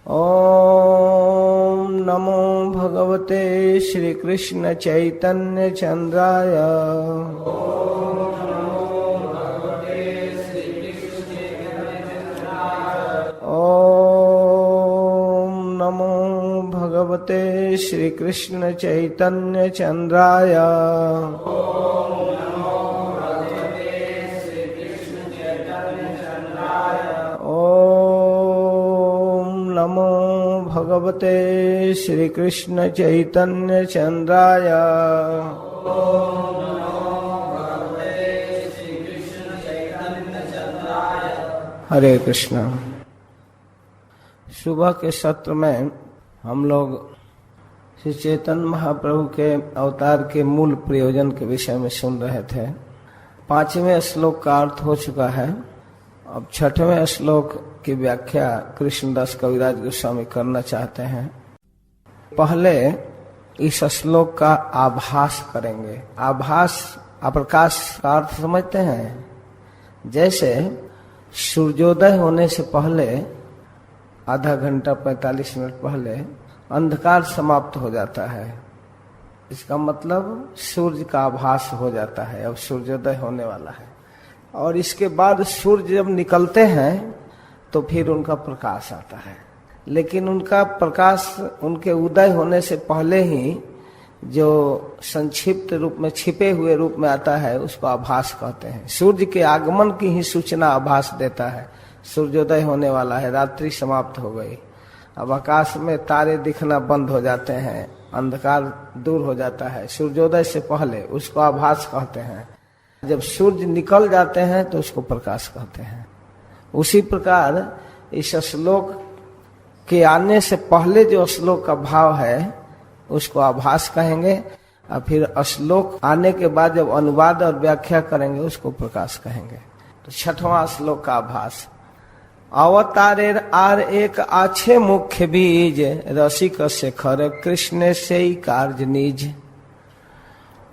ओम नमो भगवते श्री कृष्ण चैतन्य चंद्राय। ओम नमो भगवते श्री कृष्ण चैतन्य चंद्राय। नमो भगवते श्री कृष्ण चैतन्य चंद्राय। हरे कृष्ण। सुबह के सत्र में हम लोग श्री चैतन्य महाप्रभु के अवतार के मूल प्रयोजन के विषय में सुन रहे थे। 5वें श्लोक का अर्थ हो चुका है। अब 6वें श्लोक की व्याख्या कृष्णदास कविराज गोस्वामी करना चाहते हैं। पहले इस श्लोक का आभास करेंगे। आभास अप्रकाश का अर्थ समझते हैं। जैसे सूर्योदय होने से पहले आधा घंटा 45 मिनट पहले अंधकार समाप्त हो जाता है। इसका मतलब सूर्य का आभास हो जाता है। अब सूर्योदय होने वाला है और इसके बाद सूर्य जब निकलते हैं तो फिर उनका प्रकाश आता है। लेकिन उनका प्रकाश उनके उदय होने से पहले ही जो संक्षिप्त रूप में छिपे हुए रूप में आता है उसको आभास कहते हैं। सूर्य के आगमन की ही सूचना आभास देता है। सूर्योदय होने वाला है, रात्रि समाप्त हो गई, अब आकाश में तारे दिखना बंद हो जाते हैं, अंधकार दूर हो जाता है। सूर्योदय से पहले उसको आभास कहते हैं। जब सूर्य निकल जाते हैं तो उसको प्रकाश कहते हैं। उसी प्रकार इस श्लोक के आने से पहले जो श्लोक का भाव है उसको आभास कहेंगे और फिर श्लोक आने के बाद जब अनुवाद और व्याख्या करेंगे उसको प्रकाश कहेंगे। तो 6वां श्लोक का आभास। अवतारेर आर एक आछे मुख्य बीज, रसिक शेखर कृष्ण से ही कार्य निज।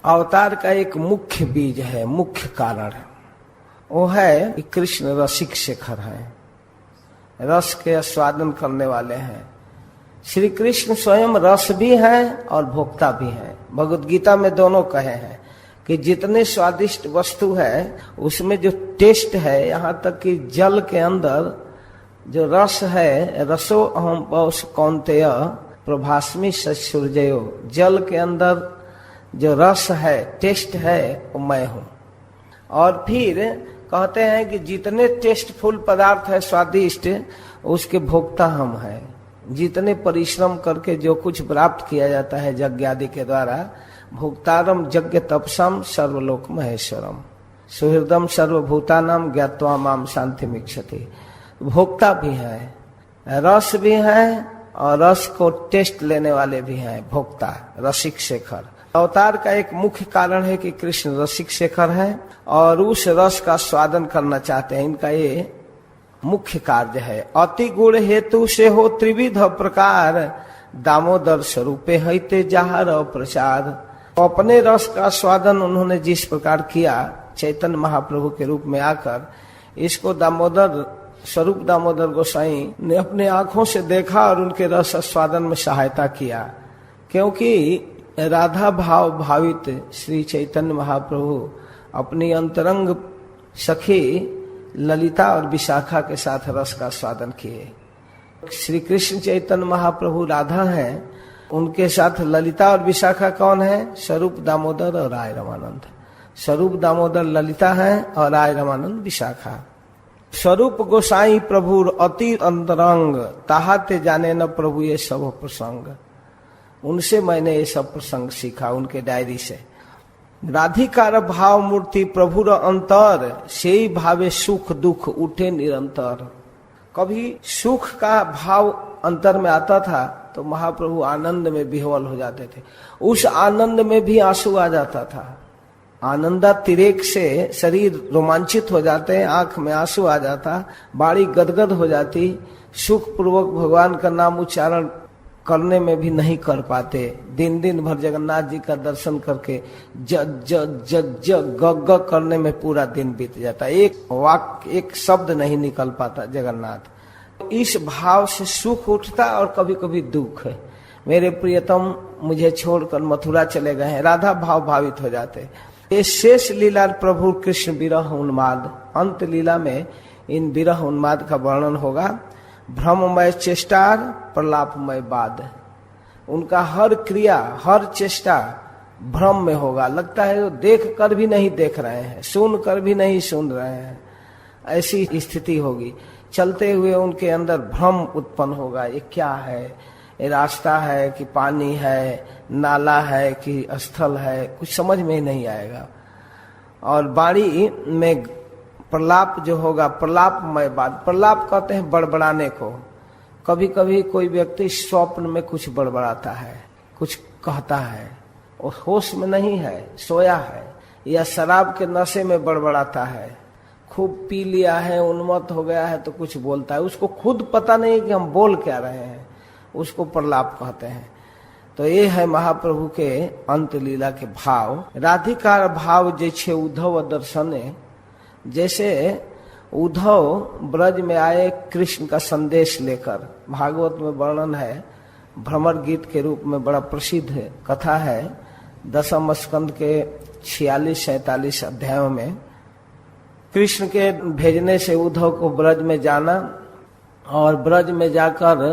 अवतार का एक मुख्य बीज है, मुख्य कारण वो है कि कृष्ण रसिक शेखर है, रस के आस्वादन करने वाले हैं। श्री कृष्ण स्वयं रस भी हैं और भोक्ता भी हैं। भगवद गीता में दोनों कहे हैं कि जितने स्वादिष्ट वस्तु है उसमें जो टेस्ट है, यहाँ तक कि जल के अंदर जो रस है, रसो अहम पौष कौन्तेय प्रभास्मि ससूर्जयो, जल के अंदर जो रस है, टेस्ट है, वो मैं हूँ। और फिर कहते हैं कि जितने टेस्टफुल पदार्थ है, स्वादिष्ट, उसके भोक्ता हम हैं। जितने परिश्रम करके जो कुछ प्राप्त किया जाता है यज्ञ आदि के द्वारा, भोक्तारम यज्ञ तपसम सर्वलोक महेश्वरम सुहृदम सर्वभूतानाम ज्ञात्वा माम शांतिमिच्छति। भोक्ता भी है, रस भी है और रस को टेस्ट लेने वाले भी हैं, भोक्ता रसिक शेखर। अवतार का एक मुख्य कारण है कि कृष्ण रसिक शेखर है और उस रस का स्वादन करना चाहते हैं। इनका ये मुख्य कार्य है। अति गुण हेतु से हो त्रिविध प्रकार, दामोदर स्वरूपे हैते जाहर प्रचार। अपने रस का स्वादन उन्होंने जिस प्रकार किया चैतन्य महाप्रभु के रूप में आकर, इसको दामोदर स्वरूप दामोदर गोसाई ने अपने आंखों से देखा और उनके रस स्वादन में सहायता किया। क्योंकि राधा भाव भावित श्री चैतन्य महाप्रभु अपनी अंतरंग सखी ललिता और विशाखा के साथ रस का स्वादन किए। श्री कृष्ण चैतन्य महाप्रभु राधा हैं, उनके साथ ललिता और विशाखा कौन है? स्वरूप दामोदर और राय रमानंद। स्वरूप दामोदर ललिता है और राय रमानंद विशाखा। स्वरूप गोसाई प्रभु अति अंतरंग, ताहाते जाने न प्रभु ये सब प्रसंग। उनसे मैंने ये सब प्रसंग सीखा, उनके डायरी से। राधिकार भाव मूर्ति प्रभुर अंतर, से ही भावे सुख दुख उठे निरंतर। कभी सुख का भाव अंतर में आता था तो महाप्रभु आनंद में विह्वल हो जाते थे। उस आनंद में भी आंसू आ जाता था। आनंदातिरेक से शरीर रोमांचित हो जाते, आंख में आंसू आ जाता, बाड़ी गदगद हो जाती। सुख पूर्वक भगवान का नाम उच्चारण करने में भी नहीं कर पाते। दिन दिन भर जगन्नाथ जी का दर्शन करके जग जग जग जग गग गग करने में पूरा दिन बीत जाता। एक वाक्य, एक शब्द नहीं निकल पाता जगन्नाथ। इस भाव से सुख उठता और कभी कभी दुख है। मेरे प्रियतम मुझे छोड़कर मथुरा चले गए हैं, राधा भाव भावित हो जाते। ये शेष लीला प्रभु कृष्ण विरह उन्माद, अंत लीला में इन विरह उन्माद का वर्णन होगा। भ्रममय चेष्टा प्रलापमय बाद, उनका हर क्रिया हर चेष्टा भ्रम में होगा, लगता है वो देख कर भी नहीं देख रहे हैं, सुन कर भी नहीं सुन रहे हैं, ऐसी स्थिति होगी। चलते हुए उनके अंदर भ्रम उत्पन्न होगा, ये क्या है, ये रास्ता है कि पानी है, नाला है कि स्थल है, कुछ समझ में ही नहीं आएगा। और वाणी में प्रलाप जो होगा, प्रलापमय बात, प्रलाप कहते हैं बड़बड़ाने को। कभी कभी कोई व्यक्ति स्वप्न में कुछ बड़बड़ाता है, कुछ कहता है, और होश में नहीं है, सोया है, या शराब के नशे में बड़बड़ाता है, खूब पी लिया है, उन्मत्त हो गया है तो कुछ बोलता है, उसको खुद पता नहीं कि हम बोल क्या रहे हैं, उसको प्रलाप कहते हैं। तो ये है महाप्रभु के अंत लीला के भाव। राधिकार भाव जैसे उद्धव दर्शने, जैसे उद्धव ब्रज में आए कृष्ण का संदेश लेकर, भागवत में वर्णन है, भ्रमर गीत के रूप में बड़ा प्रसिद्ध कथा है। दसम स्कंद के 46-47 अध्यायों में कृष्ण के भेजने से उद्धव को ब्रज में जाना और ब्रज में जाकर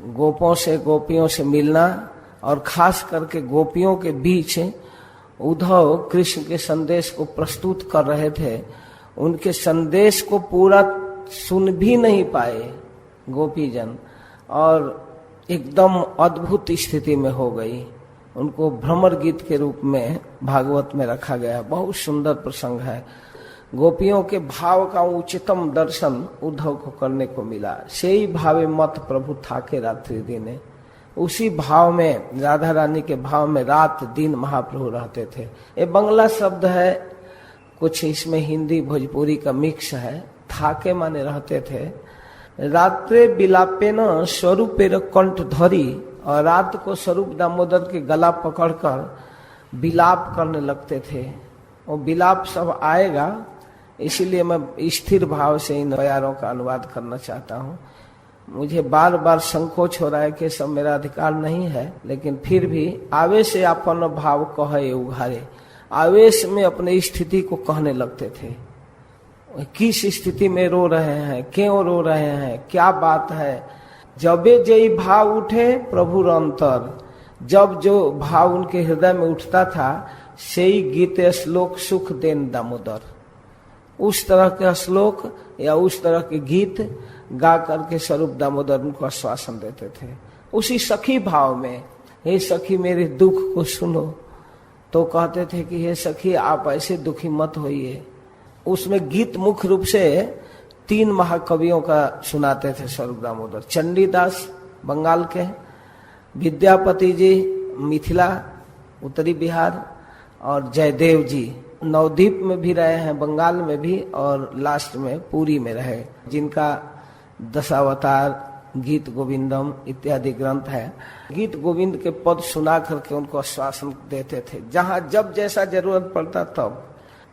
गोपों से गोपियों से मिलना, और खास करके गोपियों के बीच उद्धव कृष्ण के संदेश को प्रस्तुत कर रहे थे। उनके संदेश को पूरा सुन भी नहीं पाए गोपीजन, और एकदम अद्भुत स्थिति में हो गई। उनको भ्रमर गीत के रूप में भागवत में रखा गया, बहुत सुंदर प्रसंग है। गोपियों के भाव का उच्चतम दर्शन उद्धव को करने को मिला। सेई भावे मत प्रभु थाके रात्रि दिने, उसी भाव में, राधा रानी के भाव में रात दिन महाप्रभु रहते थे। ये बंगला शब्द है, कुछ इसमें हिंदी भोजपुरी का मिक्स है। थाके माने रहते थे। रात्रे बिलापे न स्वरूपेर कंठ धरी, और रात को स्वरूप दामोदर के गला पकड़कर बिलाप करने लगते थे। वो बिलाप सब आएगा, इसीलिए मैं स्थिर भाव से इन प्यारों का अनुवाद करना चाहता हूँ। मुझे बार बार संकोच हो रहा है कि सब मेरा अधिकार नहीं है, लेकिन फिर भी आवेश से अपन भाव कहे उघारे, आवेश में अपने स्थिति को कहने लगते थे। किस स्थिति में रो रहे हैं, क्यों रो रहे हैं, क्या बात है। जबे जय भाव उठे प्रभु अंतर, जब जो भाव उनके हृदय में उठता था, सही गीत श्लोक सुख देन दामोदर, उस तरह के श्लोक या उस तरह के गीत गा करके स्वरूप दामोदर उनको आश्वासन देते थे। उसी सखी भाव में, हे सखी मेरे दुख को सुनो, तो कहते थे कि हे सखी आप ऐसे दुखी मत होइए। उसमें गीत मुख्य रूप से 3 महाकवियों का सुनाते थे स्वरूप दामोदर। चंडीदास बंगाल के, विद्यापति जी मिथिला उत्तरी बिहार, और जयदेव जी नवद्वीप में भी रहे हैं, बंगाल में भी, और लास्ट में पुरी में रहे, जिनका दशावतार, गीत गोविंदम इत्यादि ग्रंथ है। गीत गोविंद के पद सुना करके उनको आश्वासन देते थे, जहाँ जब जैसा जरूरत पड़ता तब।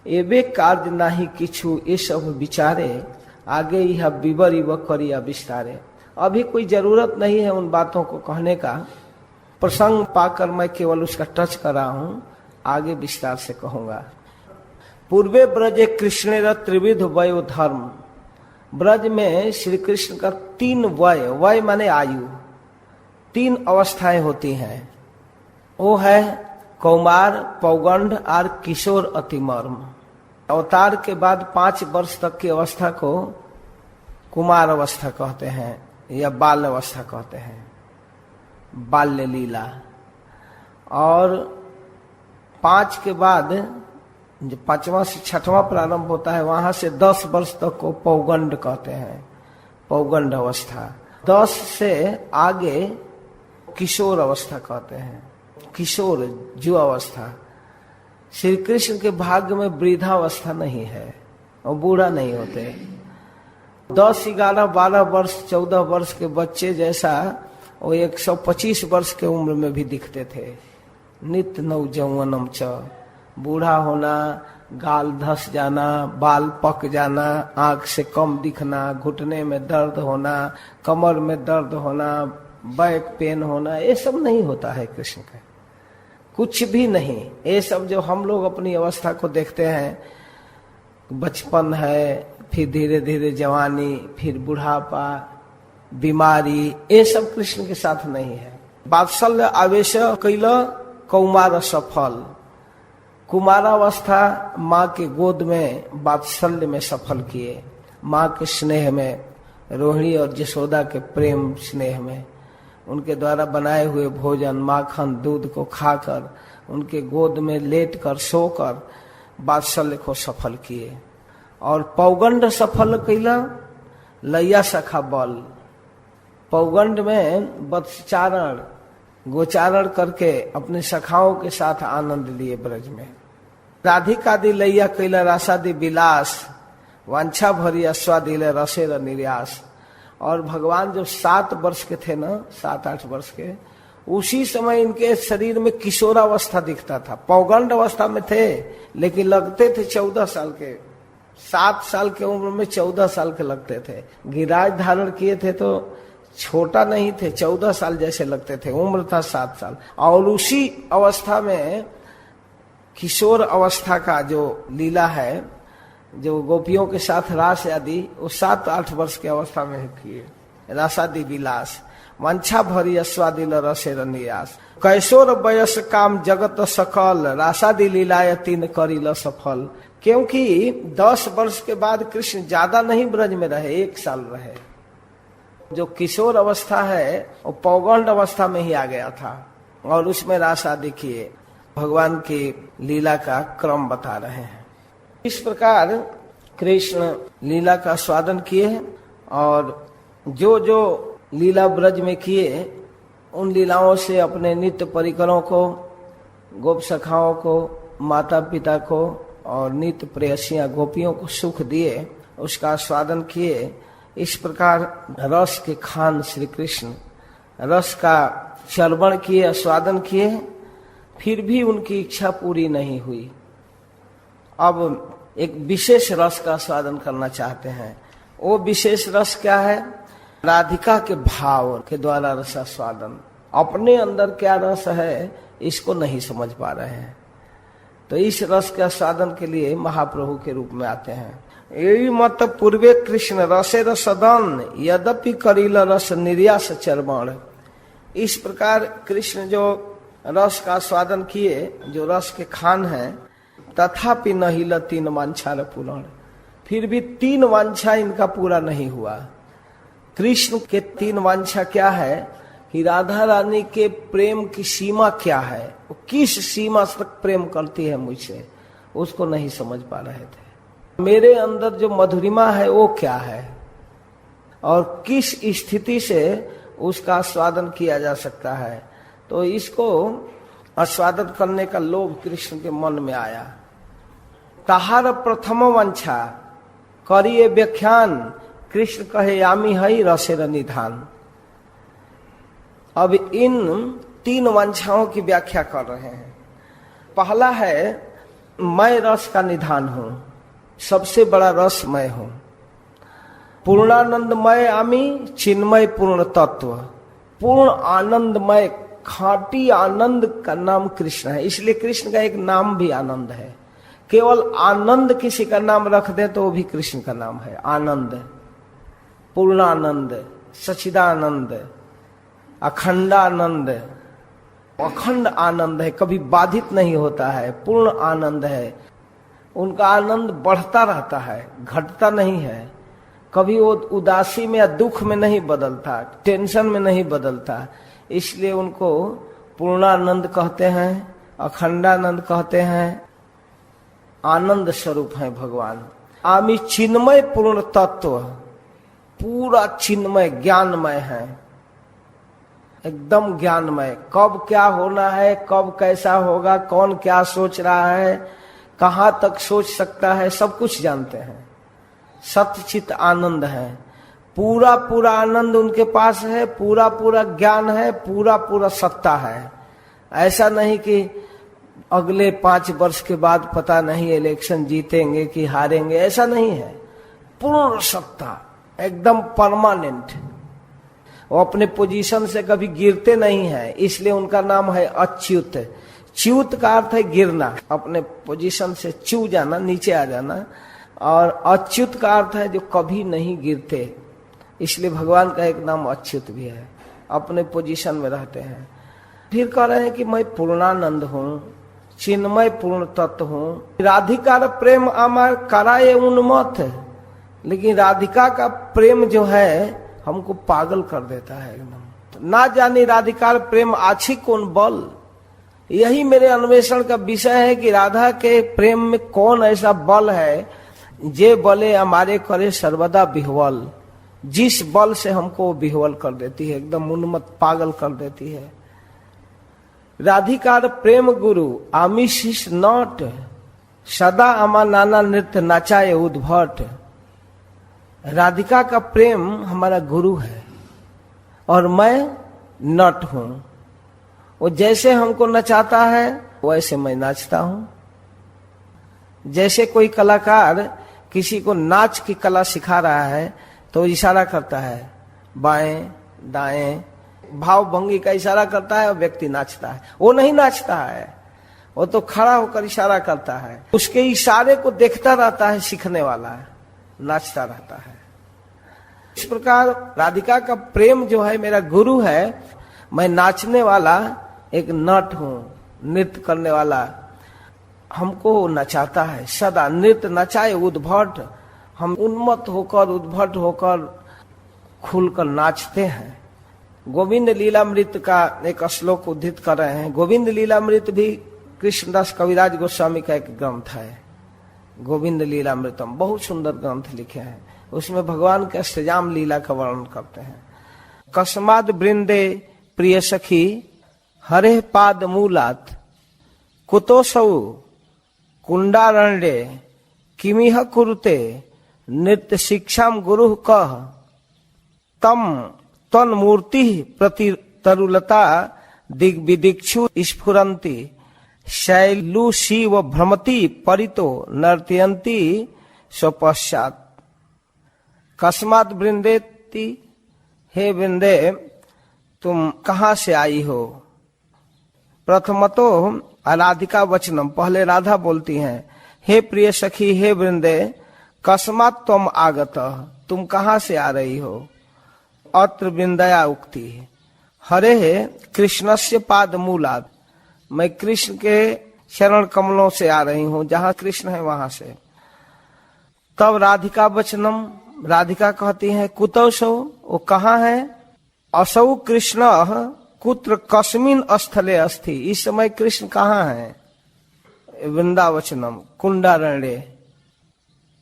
एबे कार्य नाही किछु ये सब विचारे, आगे यह विवर युव करिया विस्तारे। अभी कोई जरूरत नहीं है उन बातों को कहने का, प्रसंग पाकर मैं केवल उसका टच कर रहा हूँ, आगे विस्तार से कहूंगा। पूर्वे ब्रजे कृष्ण त्रिविध वयो धर्म, ब्रज में श्री कृष्ण का 3 वय, वय माने आयु, 3 अवस्थाएं होती हैं। वो है कौमार, पौगंड और किशोर अतिमर्म। अवतार के बाद 5 वर्ष तक की अवस्था को कुमार अवस्था कहते हैं या बाल अवस्था कहते हैं, बाल्य लीला। और 5 के बाद जो 5वां से 6वां प्रारंभ होता है, वहां से 10 वर्ष तक को पौगंड कहते हैं, पौगंड अवस्था। 10 से आगे किशोर अवस्था कहते हैं, किशोर जो अवस्था। श्री कृष्ण के भाग्य में वृद्धावस्था नहीं है, और बूढ़ा नहीं होते। 10, 11, 12 वर्ष, 14 वर्ष के बच्चे जैसा वो 125 वर्ष के उम्र में भी दिखते थे। नित्य नव यौवनम च, बूढ़ा होना, गाल धस जाना, बाल पक जाना, आंख से कम दिखना, घुटने में दर्द होना, कमर में दर्द होना, बैक पेन होना, ये सब नहीं होता है कृष्ण का, कुछ भी नहीं। ये सब जो हम लोग अपनी अवस्था को देखते हैं, बचपन है, फिर धीरे धीरे जवानी, फिर बुढ़ापा, बीमारी, ये सब कृष्ण के साथ नहीं है। वात्सल्य आवेश कैल कौमार सफल, कुमारावस्था माँ के गोद में वात्सल्य में सफल किए, माँ के स्नेह में, रोहिणी और यशोदा के प्रेम स्नेह में, उनके द्वारा बनाए हुए भोजन, माखन, दूध को खाकर, उनके गोद में लेटकर सोकर वात्सल्य को सफल किए। और पौगंड सफल कैला लैया सखा बल, पौगंड में वत्सचारण गोचारण करके अपने सखाओं के साथ आनंद लिए ब्रज में। राधिकादि लैया कैला रासादि विलास, वांछा भरी अस्वादिले रसेर निर्यास। और भगवान जब 7 वर्ष के थे ना, 7-8 वर्ष के, उसी समय इनके शरीर में किशोरावस्था दिखता था। पौगंड अवस्था में थे लेकिन लगते थे 14 साल के, 7 साल के उम्र में 14 साल के लगते थे। गिराज धारण किए थे तो छोटा नहीं थे, 14 साल जैसे लगते थे, उम्र था 7 साल। और उसी अवस्था में किशोर अवस्था का जो लीला है, जो गोपियों के साथ रास आदि, वो 7-8 वर्ष की अवस्था में किए। रासादि विलास, वंछा भरी अस्वादिल रसेर नियास, कैशोर वयस काम जगत सकल, रासादि लीलाय तीन करिल सफल। क्योंकि 10 वर्ष के बाद कृष्ण ज्यादा नहीं ब्रज में रहे, 1 साल रहे। जो किशोर अवस्था है वो पौगंड अवस्था में ही आ गया था, और उसमें रास आदि किए। भगवान की लीला का क्रम बता रहे हैं। इस प्रकार कृष्ण लीला का स्वादन किए, और जो जो लीला ब्रज में किए, उन लीलाओं से अपने नित्य परिकरों को, गोप सखाओं को, माता पिता को और नित्य प्रेयसियां गोपियों को सुख दिए, उसका स्वादन किए। इस प्रकार रस के खान श्री कृष्ण रस का चर्वण किए, स्वादन किए, फिर भी उनकी इच्छा पूरी नहीं हुई। अब एक विशेष रस का स्वादन करना चाहते हैं। वो विशेष रस क्या है? राधिका के भाव के द्वारा रस स्वादन। अपने अंदर क्या रस है इसको नहीं समझ पा रहे हैं, तो इस रस का स्वादन के लिए महाप्रभु के रूप में आते हैं। यही मत पूर्वे कृष्ण रसे रसदन, यद्यपि करील रस निर्यास चर्वण। इस प्रकार कृष्ण जो रस का स्वादन किए, जो रस के खान हैं, तथापि नहिल 3 वांछा पूर्ण, फिर भी 3 वांछा इनका पूरा नहीं हुआ। कृष्ण के 3 वांछा क्या है कि राधा रानी के प्रेम की सीमा क्या है, वो किस सीमा तक प्रेम करती है मुझसे, उसको नहीं समझ पा रहे थे। मेरे अंदर जो मधुरिमा है वो क्या है, और किस स्थिति से उसका आस्वादन किया जा सकता है। तो इसको आस्वादन करने का लोभ कृष्ण के मन में आया। तहार प्रथम वांछा करिए व्याख्यान, कृष्ण कहे यामी हई रसेर निधान। अब इन 3 वांछाओं की व्याख्या कर रहे हैं। पहला है मैं रस का निधान हूं, सबसे बड़ा रस मैं हूं। पूर्णानंदमय आमी चिन्मय पूर्ण तत्व, पूर्ण आनंदमय खाटी आनंद का नाम कृष्ण है, इसलिए कृष्ण का एक नाम भी आनंद है। केवल आनंद किसी का नाम रख दे तो वो भी कृष्ण का नाम है। आनंद, पूर्णानंद, सच्चिदानंद, अखंडानंद, अखंड आनंद है, कभी बाधित नहीं होता है, पूर्ण आनंद है। उनका आनंद बढ़ता रहता है, घटता नहीं है। कभी वो उदासी में या दुख में नहीं बदलता, टेंशन में नहीं बदलता, इसलिए उनको पूर्णानंद कहते हैं, अखंडानंद कहते हैं। आनंद स्वरूप है भगवान। आमी चिन्मय पूर्ण तत्व, पूरा चिन्मय ज्ञानमय है, एकदम ज्ञानमय। कब क्या होना है, कब कैसा होगा, कौन क्या सोच रहा है, कहां तक सोच सकता है, सब कुछ जानते हैं। सत्यचित आनंद है, पूरा पूरा आनंद उनके पास है, पूरा पूरा ज्ञान है, पूरा पूरा सत्ता है। ऐसा नहीं कि अगले 5 वर्ष के बाद पता नहीं इलेक्शन जीतेंगे कि हारेंगे, ऐसा नहीं है। पूर्ण सत्ता, एकदम परमानेंट। वो अपने पोजीशन से कभी गिरते नहीं है, इसलिए उनका नाम है अच्युत। च्युत का अर्थ है गिरना, अपने पोजीशन से चू जाना, नीचे आ जाना। और अच्युत का अर्थ है जो कभी नहीं गिरते, इसलिए भगवान का एक नाम अच्युत भी है, अपने पोजीशन में रहते हैं। फिर कह रहे हैं कि मैं पूर्णानंद हूँ, चिन्मय पूर्ण तत्व हूँ। राधिका प्रेम अमर कराए उन्मत्त, लेकिन राधिका का प्रेम जो है हमको पागल कर देता है एकदम। ना जाने राधिका प्रेम आछी कौन बल, यही मेरे अन्वेषण का विषय है कि राधा के प्रेम में कौन ऐसा बल है जे बले हमारे करे सर्वदा विह्वल, जिस बल से हमको विह्वल कर देती है, एकदम उन्मत्त पागल कर देती है। राधिकार प्रेम गुरु आमिशिष नट, सदा अमा नाना नृत्य नचाए उद्भट। राधिका का प्रेम हमारा गुरु है और मैं नट हूं। वो जैसे हमको नचाता है वैसे मैं नाचता हूं। जैसे कोई कलाकार किसी को नाच की कला सिखा रहा है तो इशारा करता है, बाएं दाएं भाव भंगी का इशारा करता है और व्यक्ति नाचता है। वो नहीं नाचता है, वो तो खड़ा होकर इशारा करता है। उसके इशारे को देखता रहता है सीखने वाला, नाचता रहता है। इस प्रकार राधिका का प्रेम जो है मेरा गुरु है, मैं नाचने वाला एक नट हूं, नृत्य करने वाला। हमको नचाता है सदा, नृत्य नचाए उद्भट। हम उन्मत्त होकर उद्भट होकर खुलकर नाचते हैं। गोविंद लीलामृत का एक श्लोक उद्धृत कर रहे हैं। गोविंद लीलामृत भी कृष्णदास कविराज गोस्वामी का एक ग्रंथ है। गोविंद लीलामृतम बहुत सुंदर ग्रंथ लिखे हैं। उसमें भगवान के अष्टजाम लीला का वर्णन करते हैं। कस्माद वृंदे प्रिय सखी हरे पाद मूलात, कुतोसौ कुंडारण्डे किमिह कुरुते, नृत्य शिक्षाम गुरु कह तम तन्मूर्ति प्रति तरुलता दिग्विदिक्षु स्फुरंती, शैलु शिव भ्रमति परितो नर्तयंती स्वपश्चात। कस्मात वृंदेति, हे वृंदे तुम कहाँ से आई हो। प्रथमतो राधिका वचनम, पहले राधा बोलती हैं, हे प्रिय सखी हे वृंदे कस्मात तुम आगत, तुम कहाँ से आ रही हो। अत्र वृंदया उक्ति, हरे कृष्णस्य पाद मूलाद, मैं कृष्ण के चरण कमलों से आ रही हूँ, जहाँ कृष्ण है वहां से। तब राधिका वचनम, राधिका कहती है, कुतौसौ, वो कहाँ है। असौ कृष्ण कुत्र कस्मिन स्थले अस्ति, इस समय कृष्ण कहाँ है। वृंदावचनम कुंडारण्य,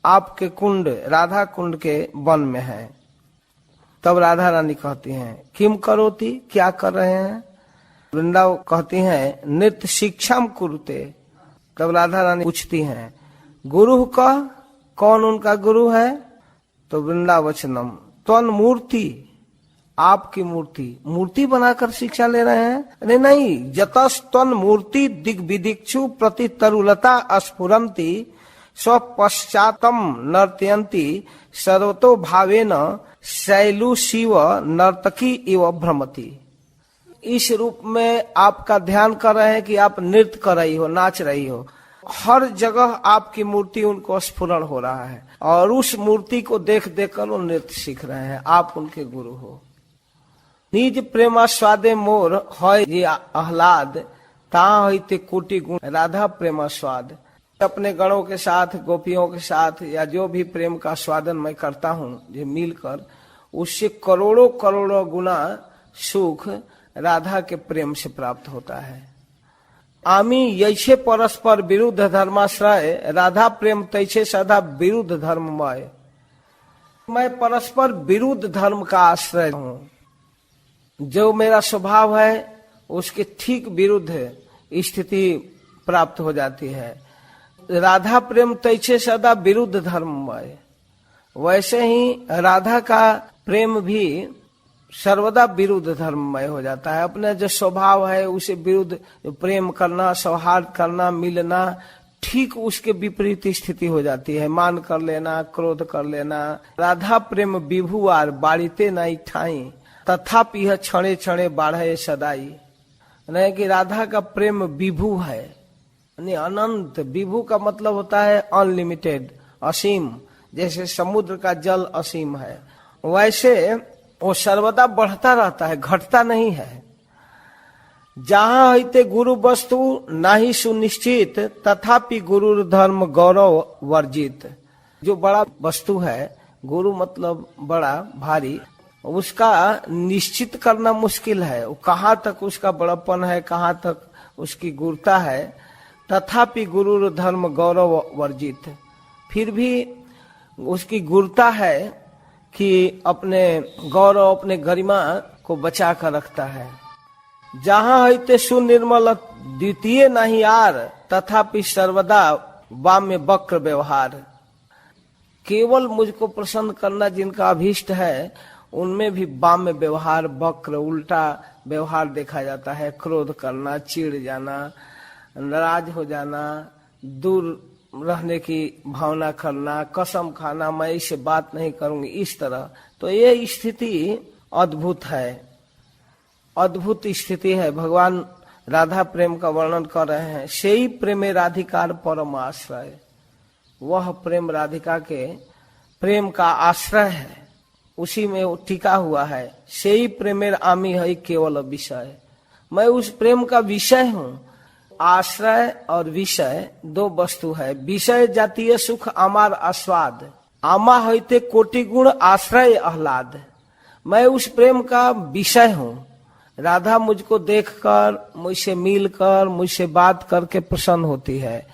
आपके कुंड राधा कुंड के वन में है। तब राधा रानी कहती हैं, किम करोति, क्या कर रहे हैं। वृंदाव कहती हैं, नृत्य शिक्षाम कुरुते। तब राधा रानी पूछती हैं, गुरु का, कौन उनका गुरु है। तो वृंदावचनम त्वन मूर्ति, आपकी मूर्ति, मूर्ति बनाकर शिक्षा ले रहे हैं। अरे नहीं, जतस त्वन मूर्ति दिग्विदिक्षु प्रति तरुलता स्फुरंती स्वपश्चातम नर्तयंती सर्वतो भावेन शैलु शिव नर्तकी इव भ्रमति। इस रूप में आपका ध्यान कर रहे हैं कि आप नृत्य कर रही हो, नाच रही हो। हर जगह आपकी मूर्ति उनको स्फुरण हो रहा है और उस मूर्ति को देख देख कर वो नृत्य सीख रहे हैं। आप उनके गुरु हो। निज प्रेमास्वादे मोर है ये आह्लाद, ता होते कोटि गुण राधा प्रेमास्वाद। अपने गणों के साथ, गोपियों के साथ, या जो भी प्रेम का स्वादन मैं करता हूँ जो मिलकर, उससे करोड़ों करोड़ों गुना सुख राधा के प्रेम से प्राप्त होता है। आमी यैसे परस्पर विरुद्ध धर्माश्रय, राधा प्रेम तैसे सदा विरुद्ध धर्ममय। मैं परस्पर विरुद्ध धर्म का आश्रय हूँ। जो मेरा स्वभाव है उसके ठीक विरुद्ध स्थिति प्राप्त हो जाती है। राधा प्रेम तैसे सदा विरुद्ध धर्ममय, वैसे ही राधा का प्रेम भी सर्वदा विरुद्ध धर्ममय हो जाता है। अपना जो स्वभाव है उसे विरुद्ध, प्रेम करना, सौहार्द करना, मिलना, ठीक उसके विपरीत स्थिति हो जाती है। मान कर लेना, क्रोध कर लेना। राधा प्रेम विभु आर बाड़ीते नहीं ठाई, तथापि यह क्षणे क्षणे बाढ़े सदाई। नहीं कि राधा का प्रेम विभु है, यानी अनंत। विभु का मतलब होता है अनलिमिटेड, असीम। जैसे समुद्र का जल असीम है, वैसे वो सर्वदा बढ़ता रहता है, घटता नहीं है। जहां हिते गुरु वस्तु नाही सुनिश्चित, तथापि गुरु धर्म गौरव वर्जित। जो बड़ा वस्तु है, गुरु मतलब बड़ा भारी, उसका निश्चित करना मुश्किल है। वो कहाँ तक उसका बड़प्पन है, कहाँ तक उसकी गुरुता है। तथापि गुरु धर्म गौरव वर्जित, फिर भी उसकी गुरुता है कि अपने गौरव, अपने गरिमा को बचा कर रखता है। जहां हिते सुनिर्मल द्वितीय नहीं आर, तथापि सर्वदा वाम्य वक्र व्यवहार। केवल मुझको प्रसन्न करना जिनका अभीष्ट है, उनमें भी वाम्य व्यवहार, वक्र, उल्टा व्यवहार देखा जाता है। क्रोध करना, चिढ़ जाना, नाराज हो जाना, दूर रहने की भावना करना, कसम खाना, मैं इससे बात नहीं करूंगी, इस तरह। तो ये स्थिति अद्भुत है, अद्भुत स्थिति है। भगवान राधा प्रेम का वर्णन कर रहे हैं। सेई प्रेमे राधिकार परम आश्रय, वह प्रेम राधिका के प्रेम का आश्रय है, उसी में वो टिका हुआ है। सेई प्रेमेर आमी है केवल विषय, मैं उस प्रेम का विषय हूँ। आश्रय और विषय दो वस्तु है। विषय जातीय सुख आमार आस्वाद, आमा होते कोटि गुण आश्रय आह्लाद। मैं उस प्रेम का विषय हूँ। राधा मुझको देखकर, मुझसे मिलकर, मुझसे बात करके प्रसन्न होती है,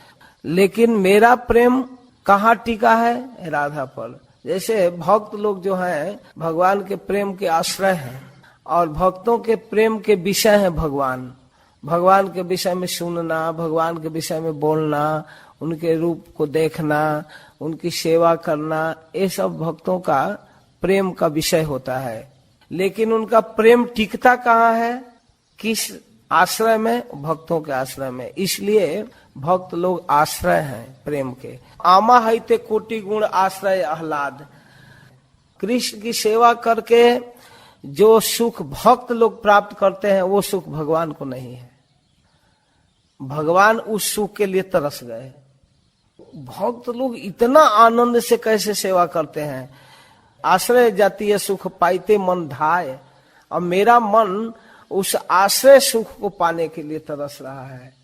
लेकिन मेरा प्रेम कहाँ टिका है? राधा पर। जैसे भक्त लोग जो हैं, भगवान के प्रेम के आश्रय हैं और भक्तों के प्रेम के विषय हैं भगवान। भगवान के विषय में सुनना, भगवान के विषय में बोलना, उनके रूप को देखना, उनकी सेवा करना, ये सब भक्तों का प्रेम का विषय होता है। लेकिन उनका प्रेम टिकता कहाँ है? किस आश्रय में? भक्तों के आश्रय में। इसलिए भक्त लोग आश्रय हैं प्रेम के। आमा हईते कोटि गुण आश्रय आह्लाद। कृष्ण की सेवा करके जो सुख भक्त लोग प्राप्त करते हैं, वो सुख भगवान को नहीं है। भगवान उस सुख के लिए तरस गए। भक्त लोग इतना आनंद से कैसे सेवा करते हैं। आश्रय जातीय सुख पाइते मन धाय, और मेरा मन उस आश्रय सुख को पाने के लिए तरस रहा है।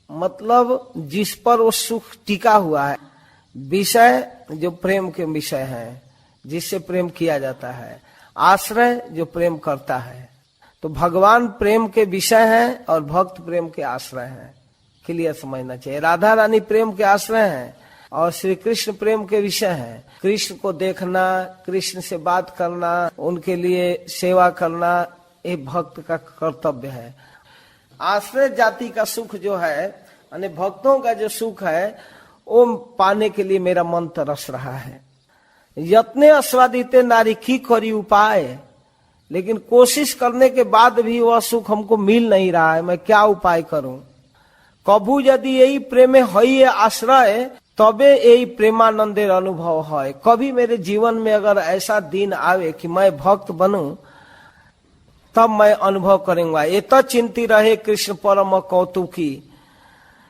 मतलब जिस पर वो सुख टिका हुआ है, विषय जो प्रेम के विषय है, जिससे प्रेम किया जाता है, आश्रय जो प्रेम करता है। तो भगवान प्रेम के विषय हैं और भक्त प्रेम के आश्रय हैं। क्लियर समझना चाहिए। राधा रानी प्रेम के आश्रय हैं और श्री कृष्ण प्रेम के विषय हैं। कृष्ण को देखना, कृष्ण से बात करना, उनके लिए सेवा करना, ये भक्त का कर्तव्य है। आश्रय जाति का सुख जो है, यानी भक्तों का जो सुख है, वो पाने के लिए मेरा मन तरस रहा है। यत्ने आस्वादिते नारी की करी उपाय, लेकिन कोशिश करने के बाद भी वह सुख हमको मिल नहीं रहा है। मैं क्या उपाय करूं? कभू यदि यही प्रेमे हई आश्रय, तबे यही प्रेमानंदेर अनुभव है। कभी मेरे जीवन में अगर ऐसा दिन आवे कि मैं भक्त बनूं, तब मैं अनुभव करूंगा। ये तो चिंती रहे कृष्ण परम कौतुकी।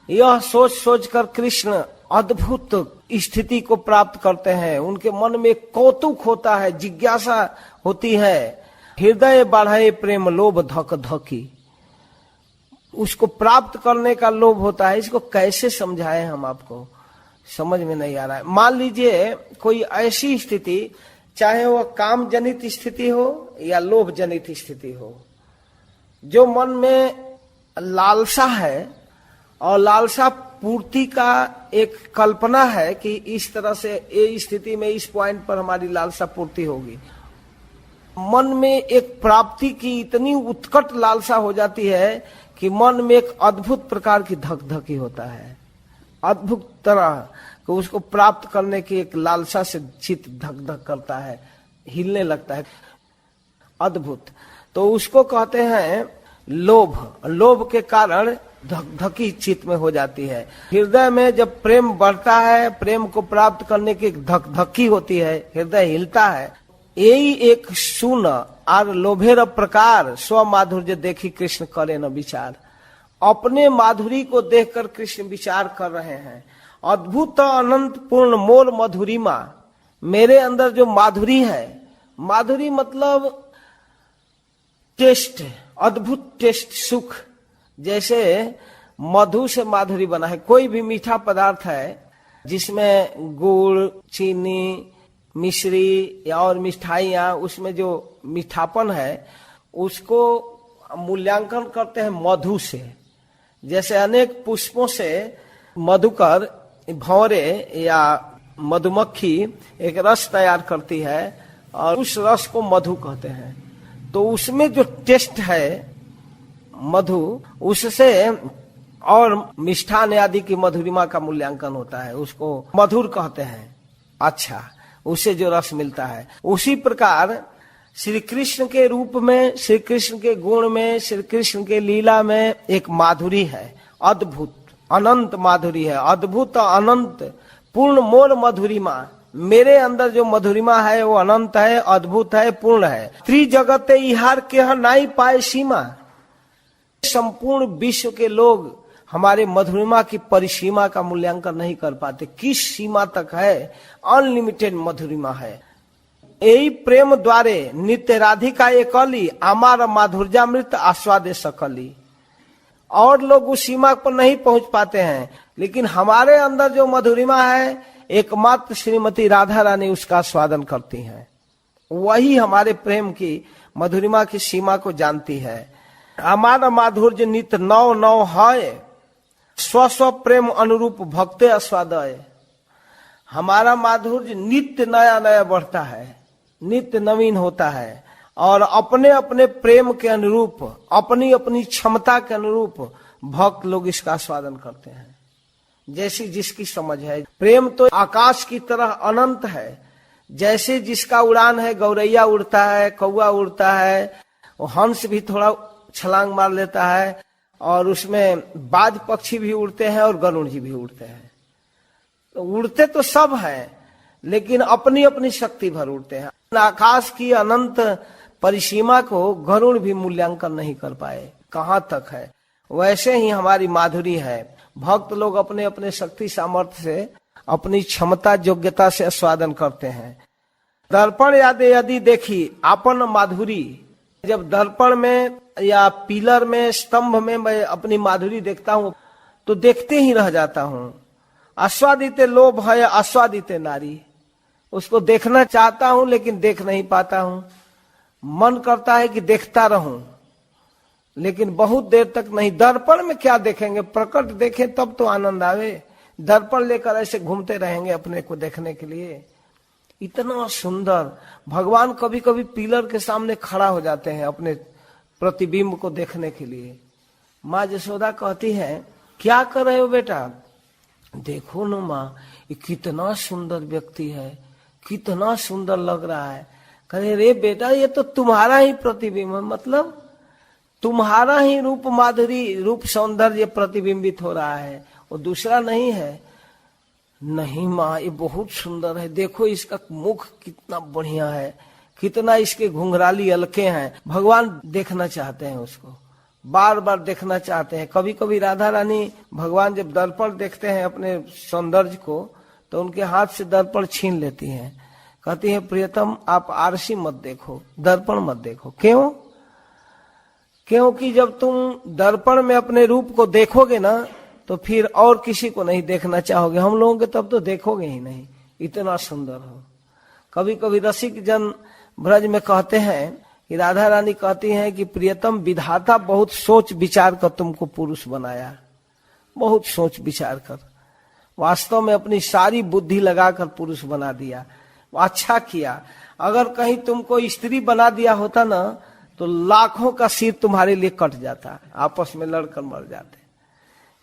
यह सोच सोच कर कृष्ण अद्भुत स्थिति को प्राप्त करते हैं। उनके मन में कौतुक होता है, जिज्ञासा होती है। हृदय बढ़ाए प्रेम लोभ धक धकी, उसको प्राप्त करने का लोभ होता है। इसको कैसे समझाएं हम आपको, समझ में नहीं आ रहा है। मान लीजिए कोई ऐसी स्थिति, चाहे वह काम जनित स्थिति हो या लोभ जनित स्थिति हो, जो मन में लालसा है और लालसा पूर्ति का एक कल्पना है कि इस तरह से ये स्थिति में इस पॉइंट पर हमारी लालसा पूर्ति होगी। मन में एक प्राप्ति की इतनी उत्कट लालसा हो जाती है कि मन में एक अद्भुत प्रकार की धक धकी होता है। अद्भुत तरह कि उसको प्राप्त करने की एक लालसा से चित्त धक धक करता है, हिलने लगता है। अद्भुत। तो उसको कहते हैं लोभ। लोभ के कारण धकी चित्त में हो जाती है। हृदय में जब प्रेम बढ़ता है, प्रेम को प्राप्त करने की धक धक्की होती है, हृदय हिलता है। यही एक सुन आर लोभेर प्रकार स्व माधुर्य देखी कृष्ण करे न विचार। अपने माधुरी को देखकर कृष्ण विचार कर रहे हैं। अद्भुत अनंत पूर्ण मोर मधुरिमा, मेरे अंदर जो माधुरी है, माधुरी मतलब टेस्ट, अद्भुत टेस्ट, सुख। जैसे मधु से माधुरी बना है। कोई भी मीठा पदार्थ है जिसमें गुड़, चीनी, मिश्री या और मिठाइयाँ, उसमें जो मीठापन है उसको मूल्यांकन करते हैं मधु से। जैसे अनेक पुष्पों से मधुकर भंवरे या मधुमक्खी एक रस तैयार करती है और उस रस को मधु कहते हैं। तो उसमें जो टेस्ट है मधु, उससे और मिष्ठान आदि की मधुरिमा का मूल्यांकन होता है, उसको मधुर कहते हैं। अच्छा, उसे जो रस मिलता है। उसी प्रकार श्री कृष्ण के रूप में, श्री कृष्ण के गुण में, श्री कृष्ण के लीला में एक माधुरी है, अद्भुत अनंत माधुरी है। अद्भुत अनंत पूर्ण मोर मधुरिमा, मेरे अंदर जो मधुरिमा है वो अनंत है, अद्भुत है, पूर्ण है। त्रिजगत इहार के नाई पाए सीमा, संपूर्ण विश्व के लोग हमारे मधुरिमा की परिसीमा का मूल्यांकन नहीं कर पाते। किस सीमा तक है? अनलिमिटेड मधुरिमा है। यही प्रेम द्वारे नित्य राधिका एकली, आमार माधुर्यामृत आस्वादे सकली। और लोग उस सीमा पर नहीं पहुंच पाते हैं, लेकिन हमारे अंदर जो मधुरिमा है एकमात्र श्रीमती राधा रानी उसका स्वादन करती हैं। वही हमारे प्रेम की मधुरिमा की सीमा को जानती है। हमारा माधुर्य नित्य नौ नौ है, स्व स्व प्रेम अनुरूप भक्ते आस्वादय। हमारा माधुर्य नित्य नया नया बढ़ता है, नित्य नवीन होता है और अपने अपने प्रेम के अनुरूप, अपनी अपनी क्षमता के अनुरूप भक्त लोग इसका आस्वादन करते हैं, जैसी जिसकी समझ है। प्रेम तो आकाश की तरह अनंत है। जैसे जिसका उड़ान है, गौरैया उड़ता है, कौआ उड़ता है, वो हंस भी थोड़ा छलांग मार लेता है, और उसमें बाज पक्षी भी उड़ते हैं और गरुड़ जी भी उड़ते हैं। तो उड़ते तो सब हैं, लेकिन अपनी अपनी शक्ति भर उड़ते हैं। आकाश की अनंत परिसीमा को गरुड़ भी मूल्यांकन नहीं कर पाए कहाँ तक है। वैसे ही हमारी माधुरी है। भक्त लोग अपने अपने शक्ति सामर्थ्य से, अपनी क्षमता योग्यता से आस्वादन करते हैं। दर्पण यदि देखी आपन माधुरी, जब दर्पण में या पिलर में, स्तंभ में मैं अपनी माधुरी देखता हूँ तो देखते ही रह जाता हूँ। आस्वादिते लोभ है आस्वादिते नारी, उसको देखना चाहता हूँ लेकिन देख नहीं पाता हूँ। मन करता है कि देखता रहूं, लेकिन बहुत देर तक नहीं। दर्पण में क्या देखेंगे? प्रकट देखें तब तो आनंद आवे। दर्पण लेकर ऐसे घूमते रहेंगे अपने को देखने के लिए। इतना सुंदर भगवान कभी कभी पिलर के सामने खड़ा हो जाते हैं अपने प्रतिबिंब को देखने के लिए। माँ यशोदा कहती है, क्या कर रहे हो बेटा? देखो न माँ, ये कितना सुंदर व्यक्ति है, कितना सुंदर लग रहा है। कहे रे बेटा, ये तो तुम्हारा ही प्रतिबिंब है, मतलब तुम्हारा ही रूप माधुरी, रूप सौंदर्य प्रतिबिंबित हो रहा है, वो दूसरा नहीं है। नहीं माँ, ये बहुत सुंदर है, देखो इसका मुख कितना बढ़िया है, कितना इसके घुंघराली अलके हैं। भगवान देखना चाहते हैं उसको, बार बार देखना चाहते हैं। कभी कभी राधा रानी भगवान जब दर्पण देखते हैं अपने सौंदर्य को, तो उनके हाथ से दर्पण छीन लेती हैं। कहती है, प्रियतम आप आरसी मत देखो, दर्पण मत देखो। क्यों? क्योंकि जब तुम दर्पण में अपने रूप को देखोगे ना, तो फिर और किसी को नहीं देखना चाहोगे। हम लोगों के तब तो देखोगे ही नहीं, इतना सुंदर हो। कभी कभी रसिक जन ब्रज में कहते हैं कि राधा रानी कहती हैं कि प्रियतम, विधाता बहुत सोच विचार कर तुमको पुरुष बनाया, बहुत सोच विचार कर, वास्तव में अपनी सारी बुद्धि लगाकर पुरुष बना दिया। अच्छा किया। अगर कहीं तुमको स्त्री बना दिया होता ना, तो लाखों का सिर तुम्हारे लिए कट जाता, आपस में लड़कर मर जाते।